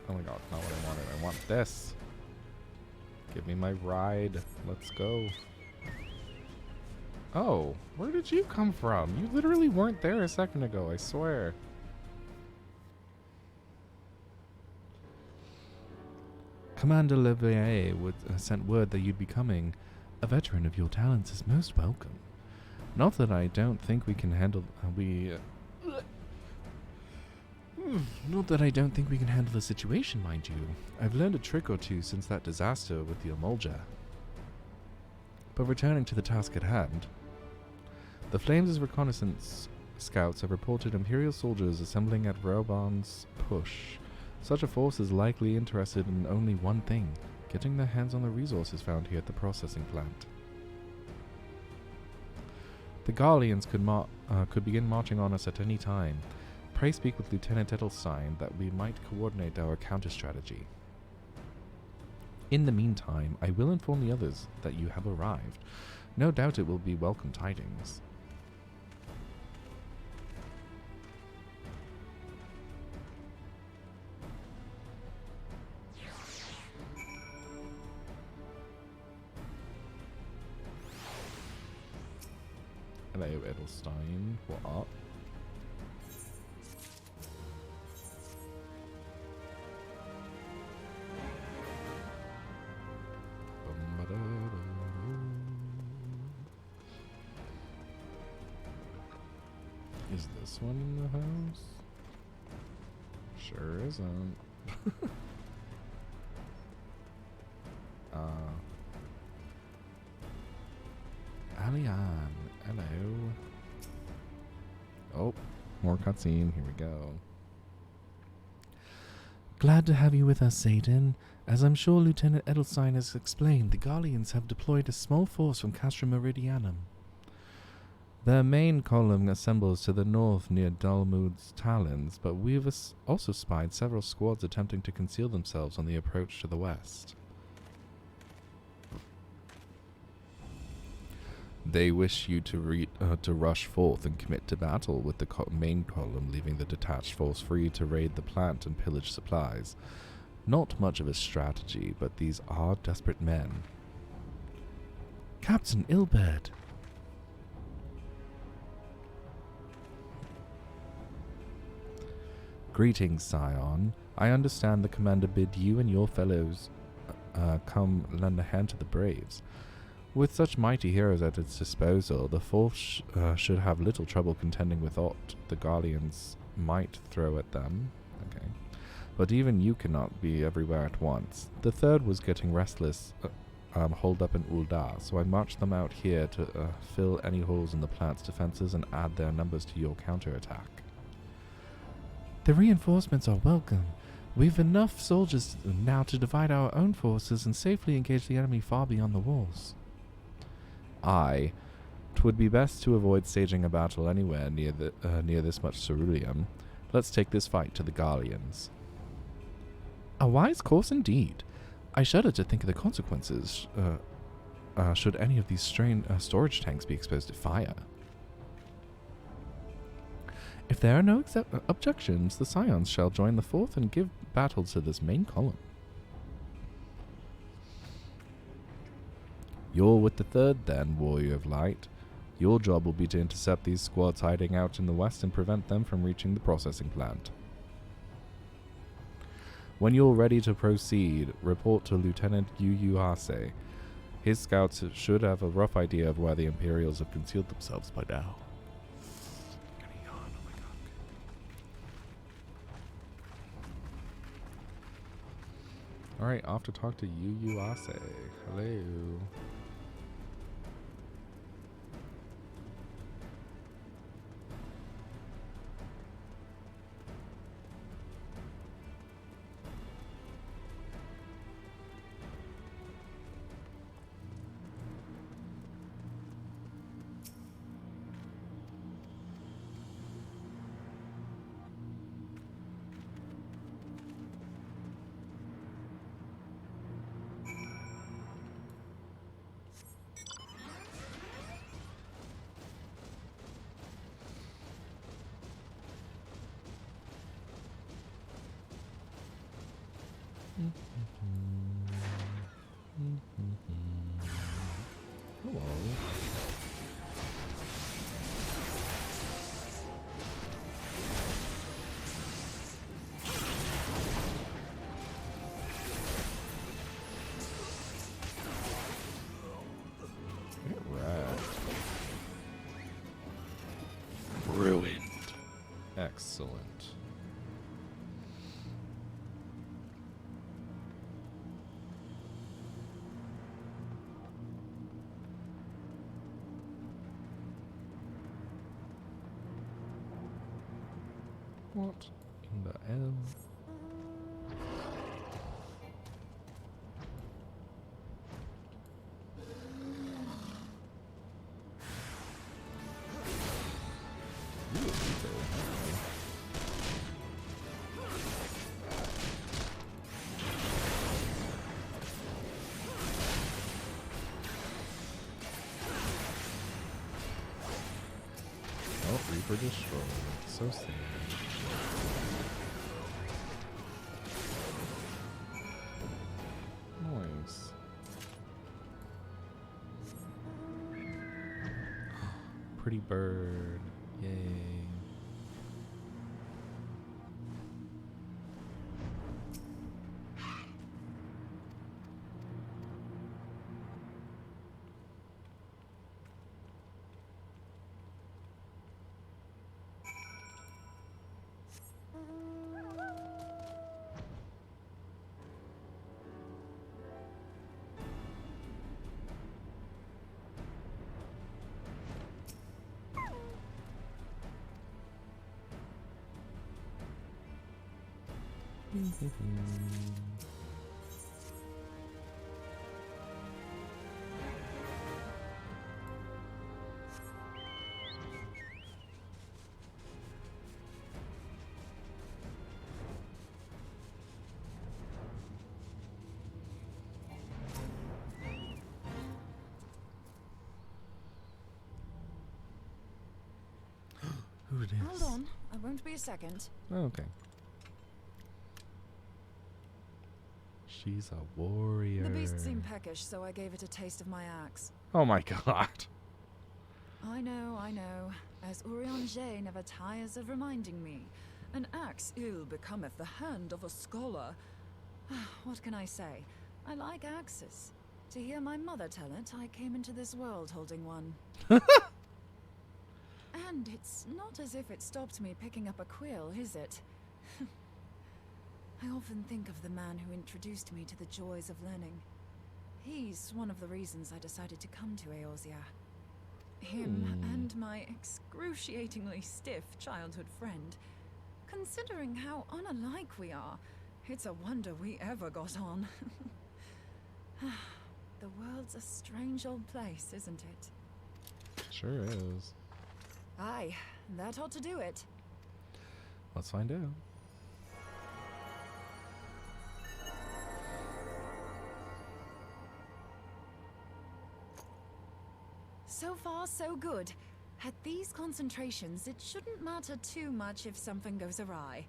S1: Oh my god, not what I wanted. I want this. Give me my ride. Let's go. Oh, where did you come from? You literally weren't there a second ago, I swear. Commander Leveille sent word that you'd be coming. A veteran of your talents is most welcome. Not that I don't think we can handle Not that I don't think we can handle the situation, mind you. I've learned a trick or two since that disaster with the Omolja. But returning to the task at hand, the Flames' reconnaissance scouts have reported Imperial soldiers assembling at Rauban's Push. Such a force is likely interested in only one thing, getting their hands on the resources found here at the processing plant. The Garleans could begin marching on us at any time. Pray speak with Lieutenant Edelstein that we might coordinate our counter-strategy. In the meantime, I will inform the others that you have arrived. No doubt it will be welcome tidings. Hello, Edelstein. What up? Is this one in the house? Sure isn't. Alian, hello. Oh, more cutscene. Here we go. Glad to have you with us, Zayden. As I'm sure Lieutenant Edelstein has explained, the Garleans have deployed a small force from Castra Meridianum. Their main column assembles to the north near Dulmud's Talons, but we've also spied several squads attempting to conceal themselves on the approach to the west. They wish you to rush forth and commit to battle with the main column, leaving the detached force free to raid the plant and pillage supplies. Not much of a strategy, but these are desperate men. Captain Ilbert! Greetings, Scion. I understand the commander bid you and your fellows come lend a hand to the Braves. With such mighty heroes at its disposal, the force should have little trouble contending with aught the Garleans might throw at them. Okay. But even you cannot be everywhere at once. The third was getting restless, holed up in Ul'dah, so I marched them out here to fill any holes in the planet's defenses and add their numbers to your counterattack. The reinforcements are welcome. We've enough soldiers now to divide our own forces and safely engage the enemy far beyond the walls. Aye, 'twould be best to avoid staging a battle anywhere near this much ceruleum. Let's take this fight to the Garleans. A wise course indeed. I shudder to think of the consequences should any of these storage tanks be exposed to fire. If there are no objections, the Scions shall join the fourth and give battle to this main column. You're with the third then, Warrior of Light. Your job will be to intercept these squads hiding out in the west and prevent them from reaching the processing plant. When you're ready to proceed, report to Lieutenant Yu Hase. His scouts should have a rough idea of where the Imperials have concealed themselves by now. I'm gonna yawn, oh my god. Alright, off to talk to Yu Hase. Hello. Hello. Get wrecked. Ruined. Excellent. What in the hell? Oh, Reaper destroyed. So sad. Nice. Pretty bird. Yay. Who it is?
S4: Hold on, I won't be a second.
S1: Oh, okay. She's a warrior.
S4: The beast seemed peckish, so I gave it a taste of my axe.
S1: Oh my god.
S4: I know. As Urianger never tires of reminding me. An axe ill becometh the hand of a scholar. What can I say? I like axes. To hear my mother tell it, I came into this world holding one. And it's not as if it stopped me picking up a quill, is it? I often think of the man who introduced me to the joys of learning. He's one of the reasons I decided to come to Eorzea. Him and my excruciatingly stiff childhood friend. Considering how unalike we are, it's a wonder we ever got on. The world's a strange old place, isn't it?
S1: Sure is.
S4: Aye, that ought to do it.
S1: Let's find out.
S4: So far, so good. At these concentrations, it shouldn't matter too much if something goes awry.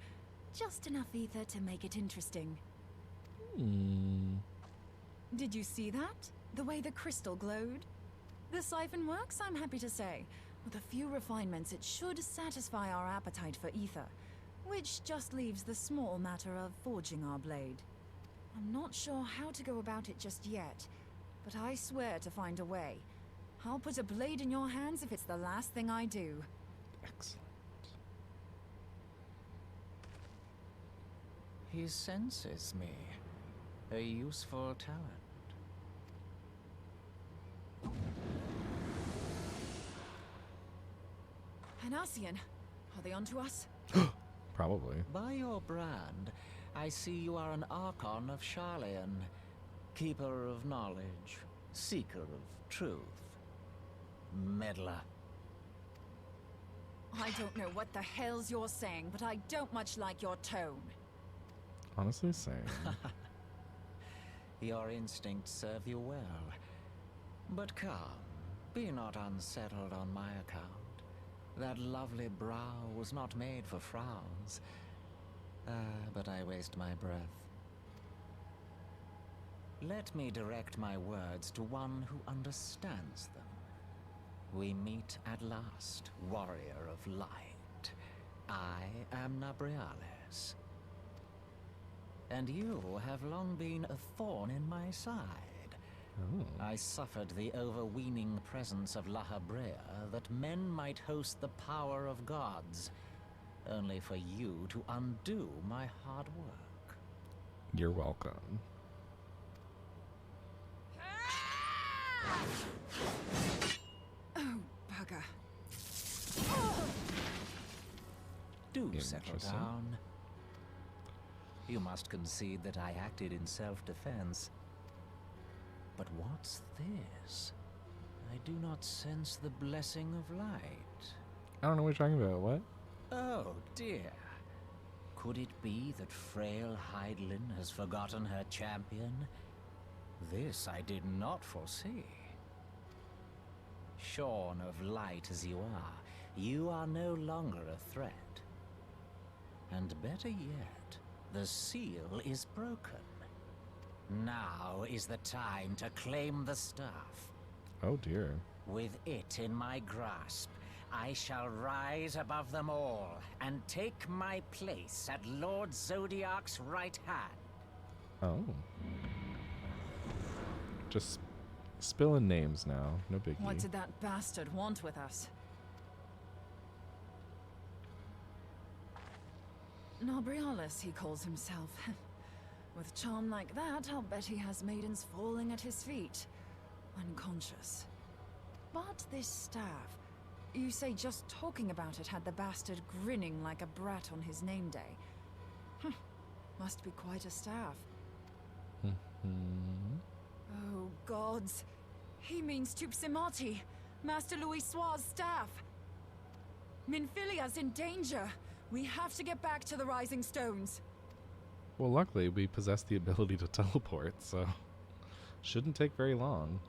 S4: Just enough ether to make it interesting. Did you see that? The way the crystal glowed? The siphon works, I'm happy to say. With a few refinements, it should satisfy our appetite for ether, which just leaves the small matter of forging our blade. I'm not sure how to go about it just yet, but I swear to find a way. I'll put a blade in your hands if it's the last thing I do.
S1: Excellent.
S5: He senses me. A useful talent.
S4: Hanassian, are they onto us?
S1: Probably.
S5: By your brand, I see you are an Archon of Sharlayan. Keeper of knowledge. Seeker of truth. Meddler.
S4: I don't know what the hell's you're saying, but I don't much like your tone.
S1: Honestly, same.
S5: Your instincts serve you well. But come, be not unsettled on my account. That lovely brow was not made for frowns. But I waste my breath. Let me direct my words to one who understands them. We meet at last, warrior of light. I am Nabriales. And you have long been a thorn in my side.
S1: Oh.
S5: I suffered the overweening presence of La Habrea that men might host the power of gods, only for you to undo my hard work.
S1: You're welcome.
S4: Oh, bugger.
S5: Do settle
S1: Interesting.
S5: down. You must concede that I acted in self-defense. But what's this? I do not sense the blessing of light.
S1: I don't know what you're talking about. What?
S5: Oh dear. Could it be that frail Hydelin has forgotten her champion? This I did not foresee. Shorn of light as you are no longer a threat. And better yet, the seal is broken. Now is the time to claim the staff.
S1: Oh dear.
S5: With it in my grasp, I shall rise above them all and take my place at Lord Zodiac's right hand.
S1: Oh. Just spilling names now. No biggie.
S4: What did that bastard want with us? Nabriales, he calls himself. With charm like that, I'll bet he has maidens falling at his feet, unconscious. But this staff, you say just talking about it had the bastard grinning like a brat on his name day. Must be quite a staff. Oh, gods. He means Tupsimati, Master Louis Soir's staff. Minfilia's in danger. We have to get back to the Rising Stones.
S1: Well, luckily we possess the ability to teleport, so shouldn't take very long.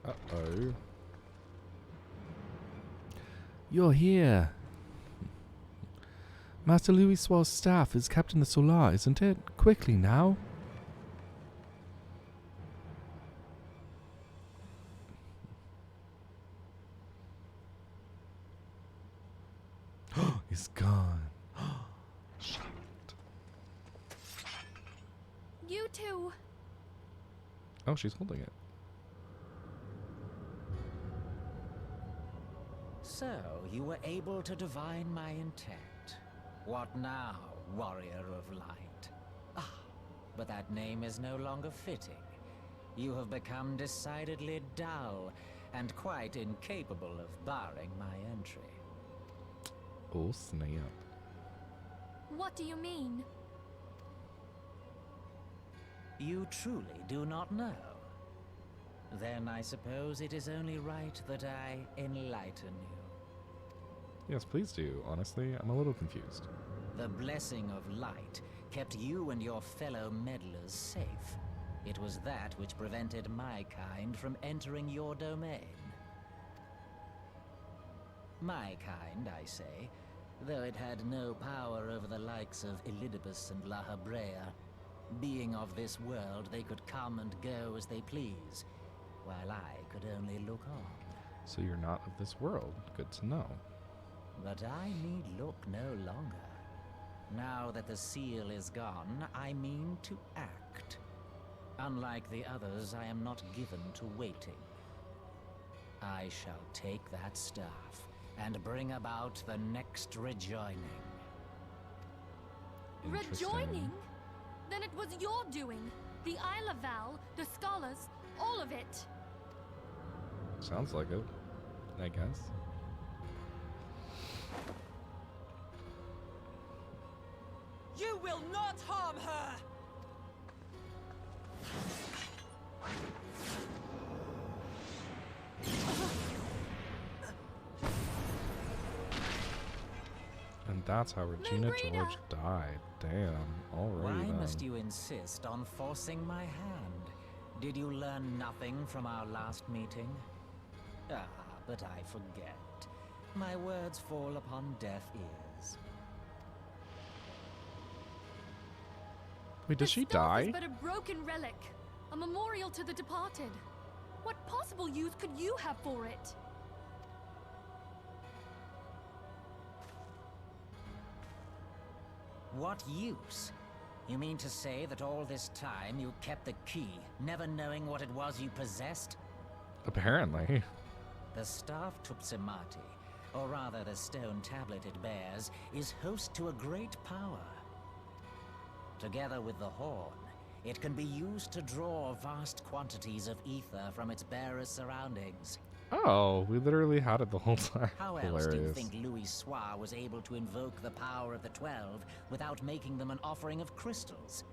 S1: Uh-oh. You're here. Master Louis Swall's staff is kept in the Solar, isn't it? Quickly now. He's gone. Shut.
S2: You two.
S1: Oh, she's holding it.
S5: So, you were able to divine my intent. What now, warrior of light? Ah, but that name is no longer fitting. You have become decidedly dull, and quite incapable of barring my entry.
S1: Oh, snap.
S2: What do you mean?
S5: You truly do not know? Then I suppose it is only right that I enlighten you.
S1: Yes, please do. Honestly, I'm a little confused.
S5: The blessing of light kept you and your fellow meddlers safe. It was that which prevented my kind from entering your domain. My kind, I say, though it had no power over the likes of Elidibus and La Habrea. Being of this world, they could come and go as they please, while I could only look on.
S1: So you're not of this world. Good to know.
S5: But I need look no longer. Now that the seal is gone, I mean to act. Unlike the others, I am not given to waiting. I shall take that staff and bring about the next rejoining.
S2: Rejoining? Then it was your doing. The Isle of Val, the scholars, all of it.
S1: Sounds like it, I guess.
S10: You will not harm her!
S1: And that's how Regina
S2: Marina!
S1: George died. Damn. Alrighty
S5: Why
S1: then.
S5: must you insist on forcing my hand? Did you learn nothing from our last meeting? Ah, but I forget. My words fall upon deaf ears.
S1: Wait, does
S2: The
S1: she
S2: staff
S1: die?
S2: is but a broken relic, a memorial to the departed. What possible use could you have for it?
S5: What use? You mean to say that all this time you kept the key, never knowing what it was you possessed?
S1: Apparently.
S5: The staff Tupsimati, or rather the stone tablet it bears, is host to a great power. Together with the horn, it can be used to draw vast quantities of ether from its bearer's surroundings.
S1: Oh, we literally had it the whole time.
S5: How
S1: Hilarious.
S5: else do you think Louis Soir was able to invoke the power of the 12 without making them an offering of crystals?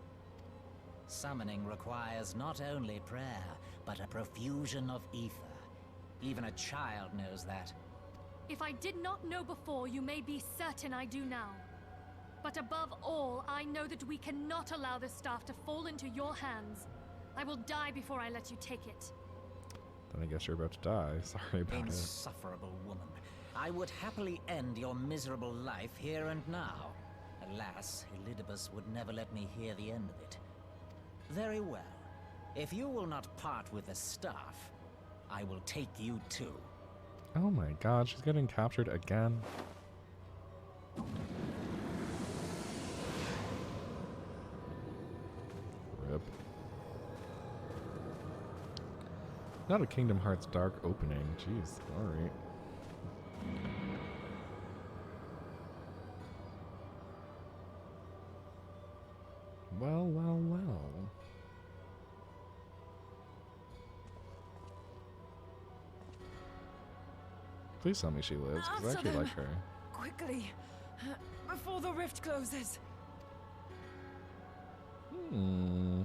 S5: Summoning requires not only prayer, but a profusion of ether. Even a child knows that.
S2: If I did not know before, you may be certain I do now. But above all, I know that we cannot allow this staff to fall into your hands. I will die before I let you take it.
S1: Then I guess you're about to die. Sorry about it.
S5: Insufferable woman. I would happily end your miserable life here and now. Alas, Elidibus would never let me hear the end of it. Very well. If you will not part with the staff, I will take you too.
S1: Oh my god, she's getting captured again. Rip. Not a Kingdom Hearts dark opening. Jeez, alright. Well, well, well. Please tell me she lives, because I actually like her.
S4: Quickly, before the rift closes.
S1: Hmm.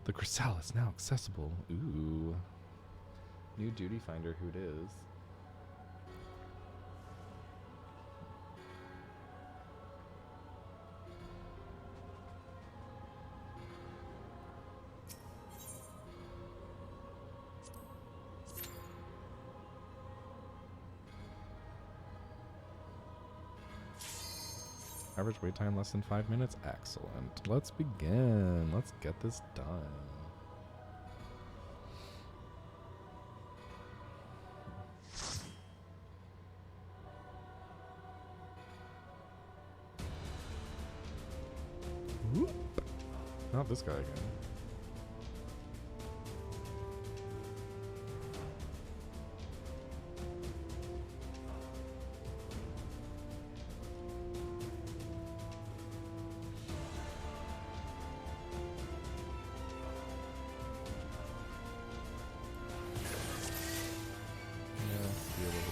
S1: The chrysalis now accessible. Ooh. New duty finder, who it is. Average wait time less than 5 minutes. Excellent. Let's begin. Let's get this done. Whoop. Not this guy again.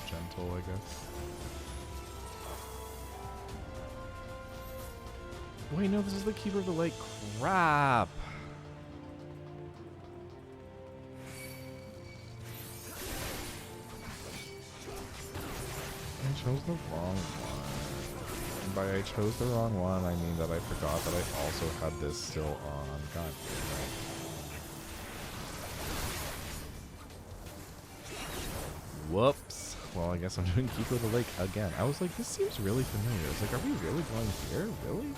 S1: Gentle, I guess. Wait, no, this is the Keeper of the Lake. Crap! I chose the wrong one. And by I chose the wrong one, I mean that I forgot that I also had this still on. God damn it. Whoops. Well, I guess I'm doing Keeper of the Lake again. I was like, this seems really familiar. I was like, are we really going here? Really?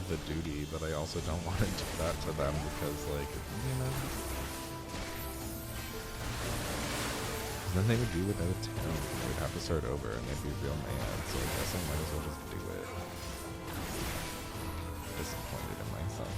S1: The duty, but I also don't want to do that to them because, like, you know, then they would be without a town. They would have to start over and they'd be real mad, so I guess I might as well just do it. Disappointed in myself.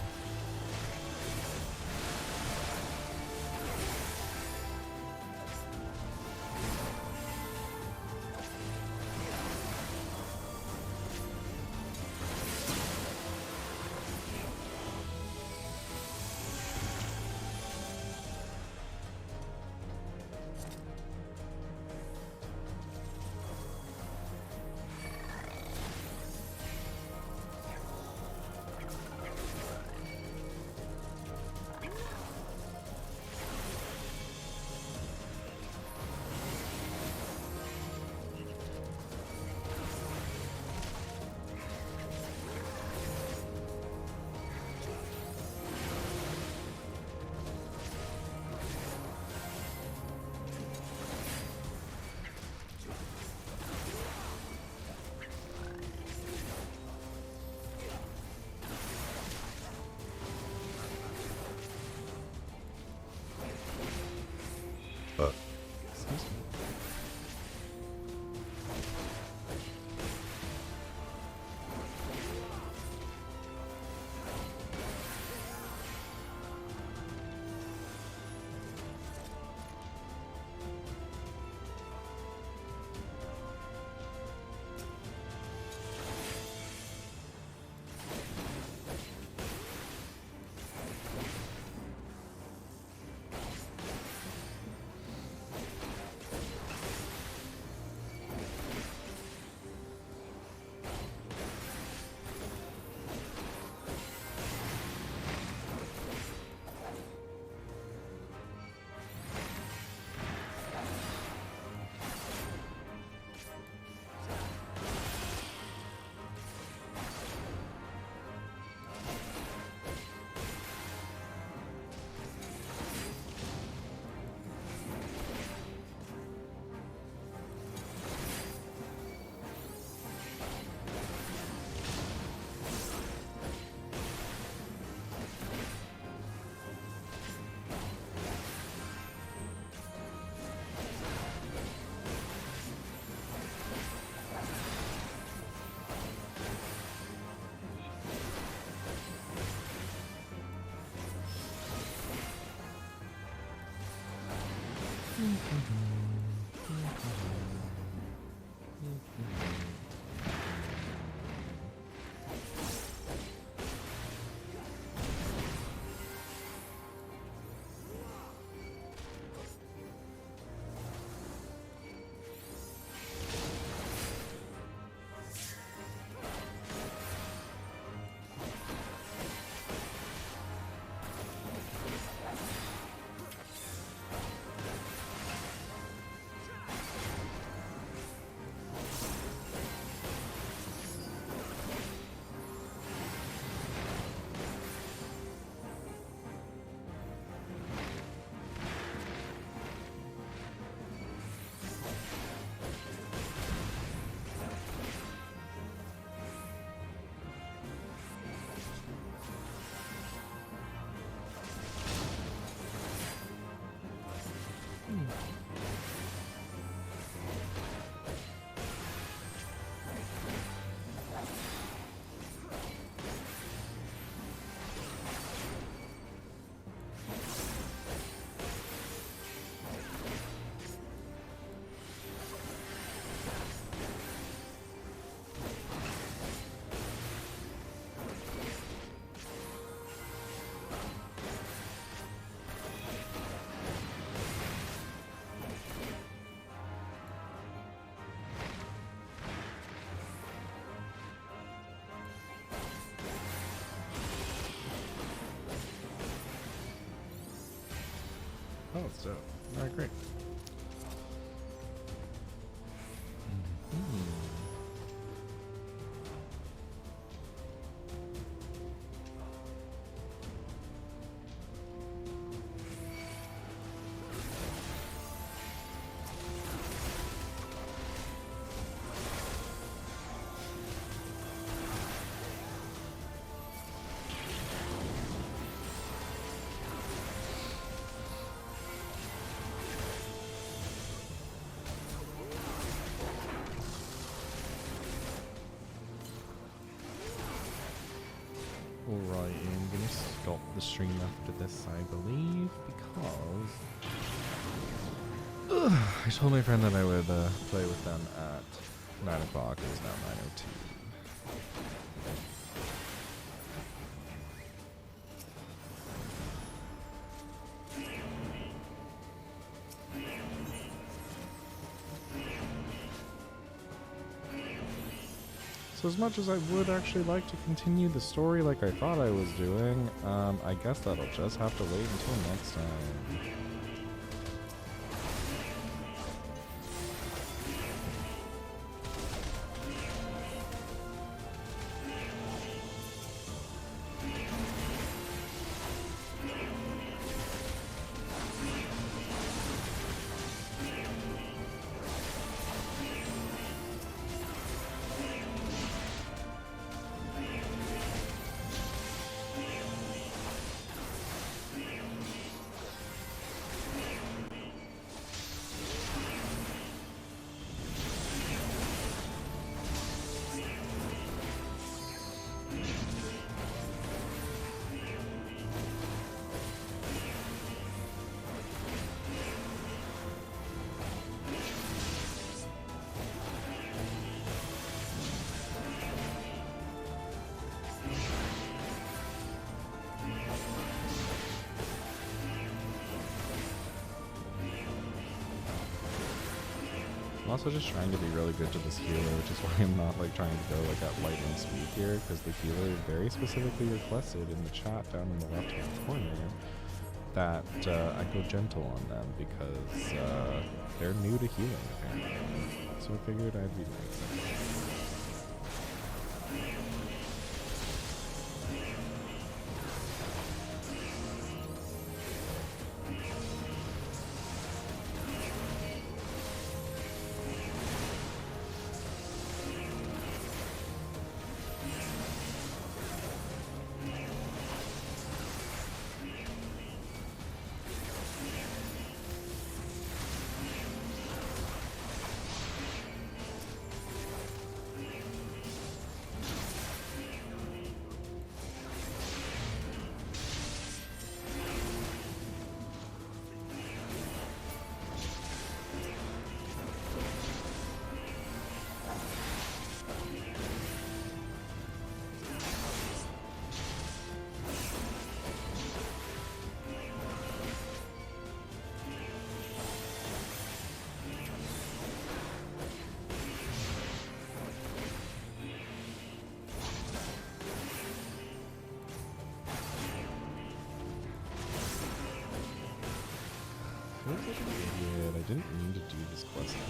S1: Oh, it's dope. Alright, great. Alright, I'm gonna stop the stream after this, I believe, because I told my friend that I would play with them at 9 o'clock. It is now 9:02. So as much as I would actually like to continue the story like I thought I was doing, I guess that'll just have to wait until next time. I'm also just trying to be really good to this healer, which is why I'm not like trying to go like at lightning speed here, because the healer very specifically requested in the chat down in the left hand corner that I go gentle on them because they're new to healing apparently. So I figured I'd be nice. Feels like an idiot. I didn't mean to do this quest thing.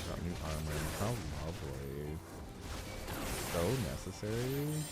S1: Got new armor. How lovely. So necessary.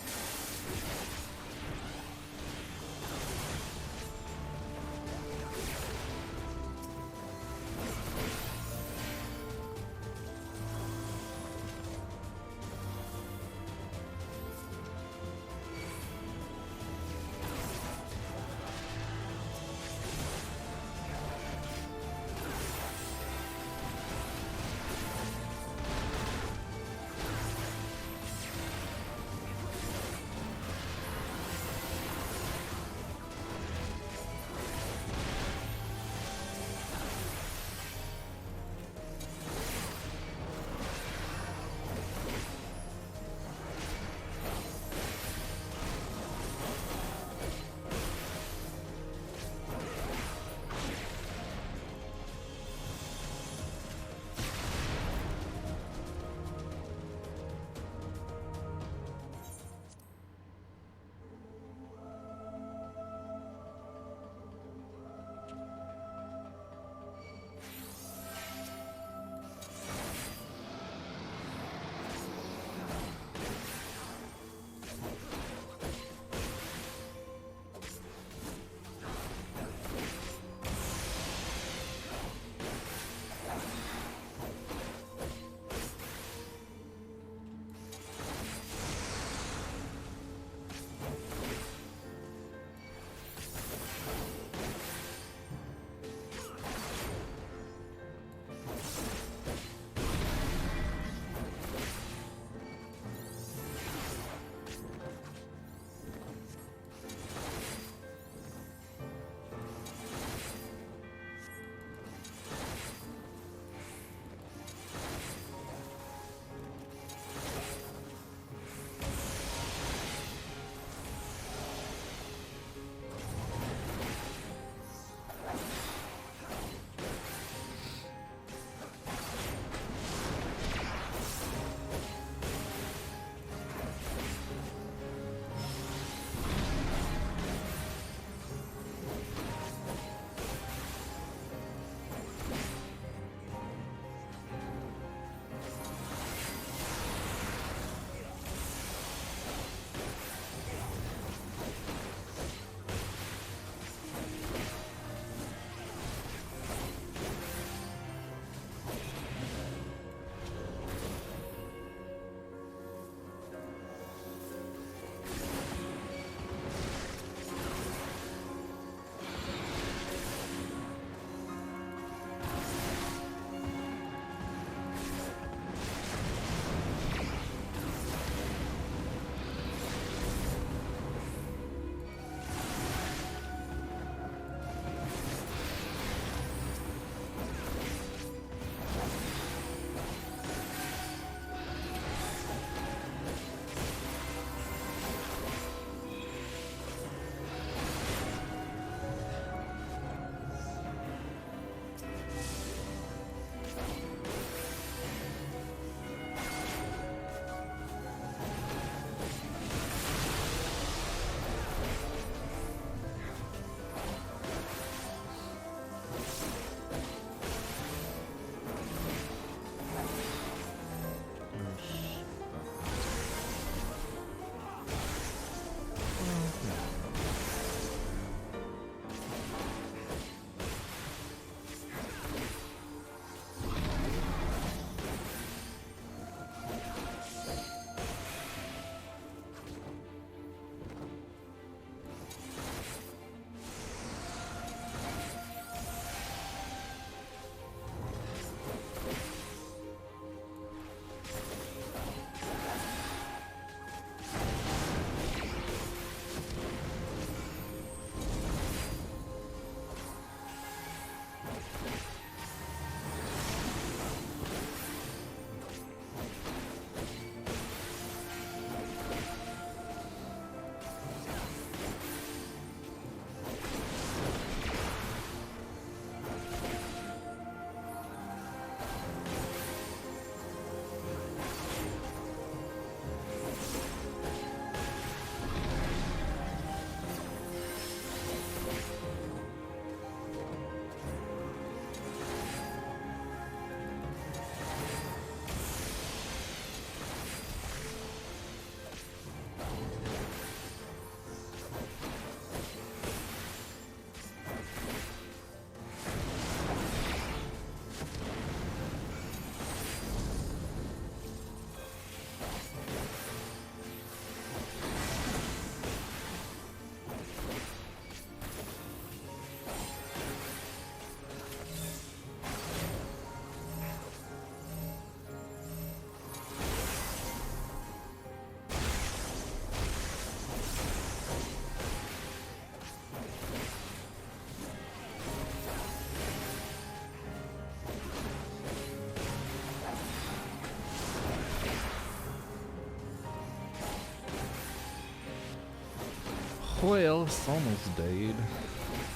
S1: Well, it's almost died.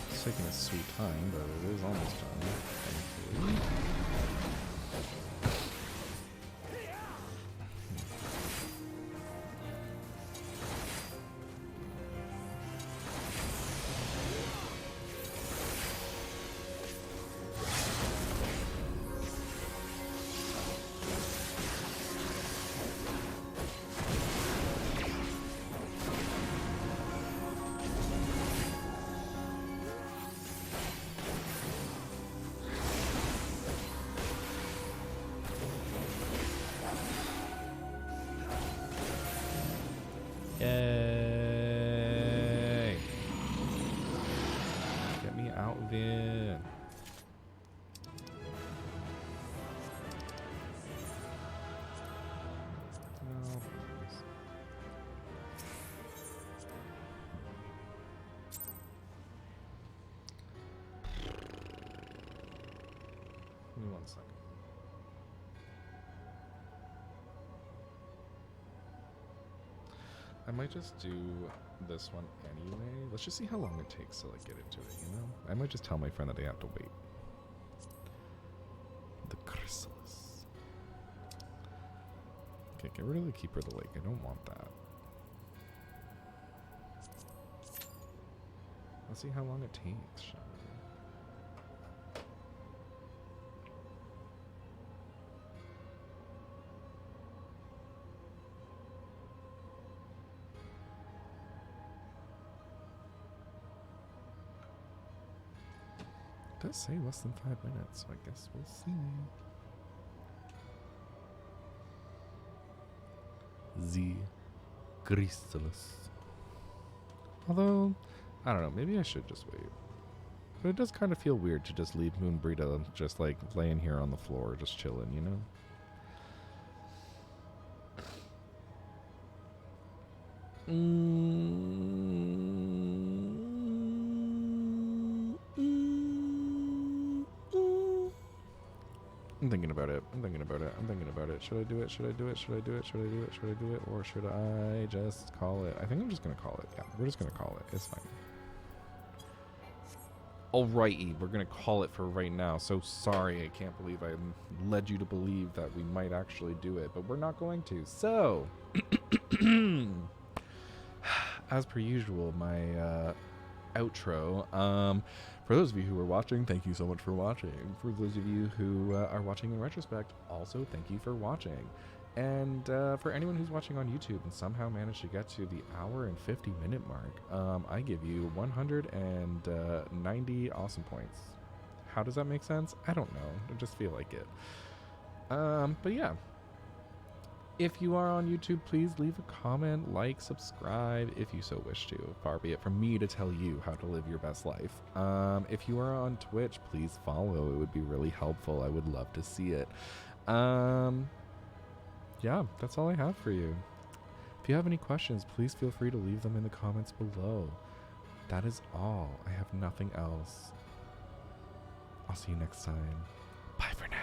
S1: It's taking a sweet time, but it is almost done. Thankfully. Yay! Get me out of there. No, please. Give me 1 second. I might just do this one anyway. Let's just see how long it takes to like get into it, you know? I might just tell my friend that they have to wait. The chrysalis. Okay, get rid of the keeper of the lake. I don't want that. Let's see how long it takes, shall we? It does say less than 5 minutes, so I guess we'll see. The chrysalis. Although, I don't know, maybe I should just wait. But it does kind of feel weird to just leave Moonbrita just like laying here on the floor, just chilling, you know? I'm thinking about it. I'm thinking about it. I'm thinking about it. Should I do it? Should I do it? Should I do it? Should I do it? Should I do it? Or should I just call it? I think I'm just going to call it. Yeah, we're just going to call it. It's fine. Alrighty, we're going to call it for right now. So sorry, I can't believe I led you to believe that we might actually do it, but we're not going to. So, as per usual, my outro. For those of you who are watching, thank you so much for watching. For those of you who are watching in retrospect, also thank you for watching. And for anyone who's watching on YouTube and somehow managed to get to the hour and 50-minute mark, I give you 190 awesome points. How does that make sense? I don't know. I just feel like it. But yeah. If you are on YouTube, please leave a comment, like, subscribe, if you so wish to. Far be it from me to tell you how to live your best life. If you are on Twitch, please follow. It would be really helpful. I would love to see it. Yeah, that's all I have for you. If you have any questions, please feel free to leave them in the comments below. That is all. I have nothing else. I'll see you next time. Bye for now.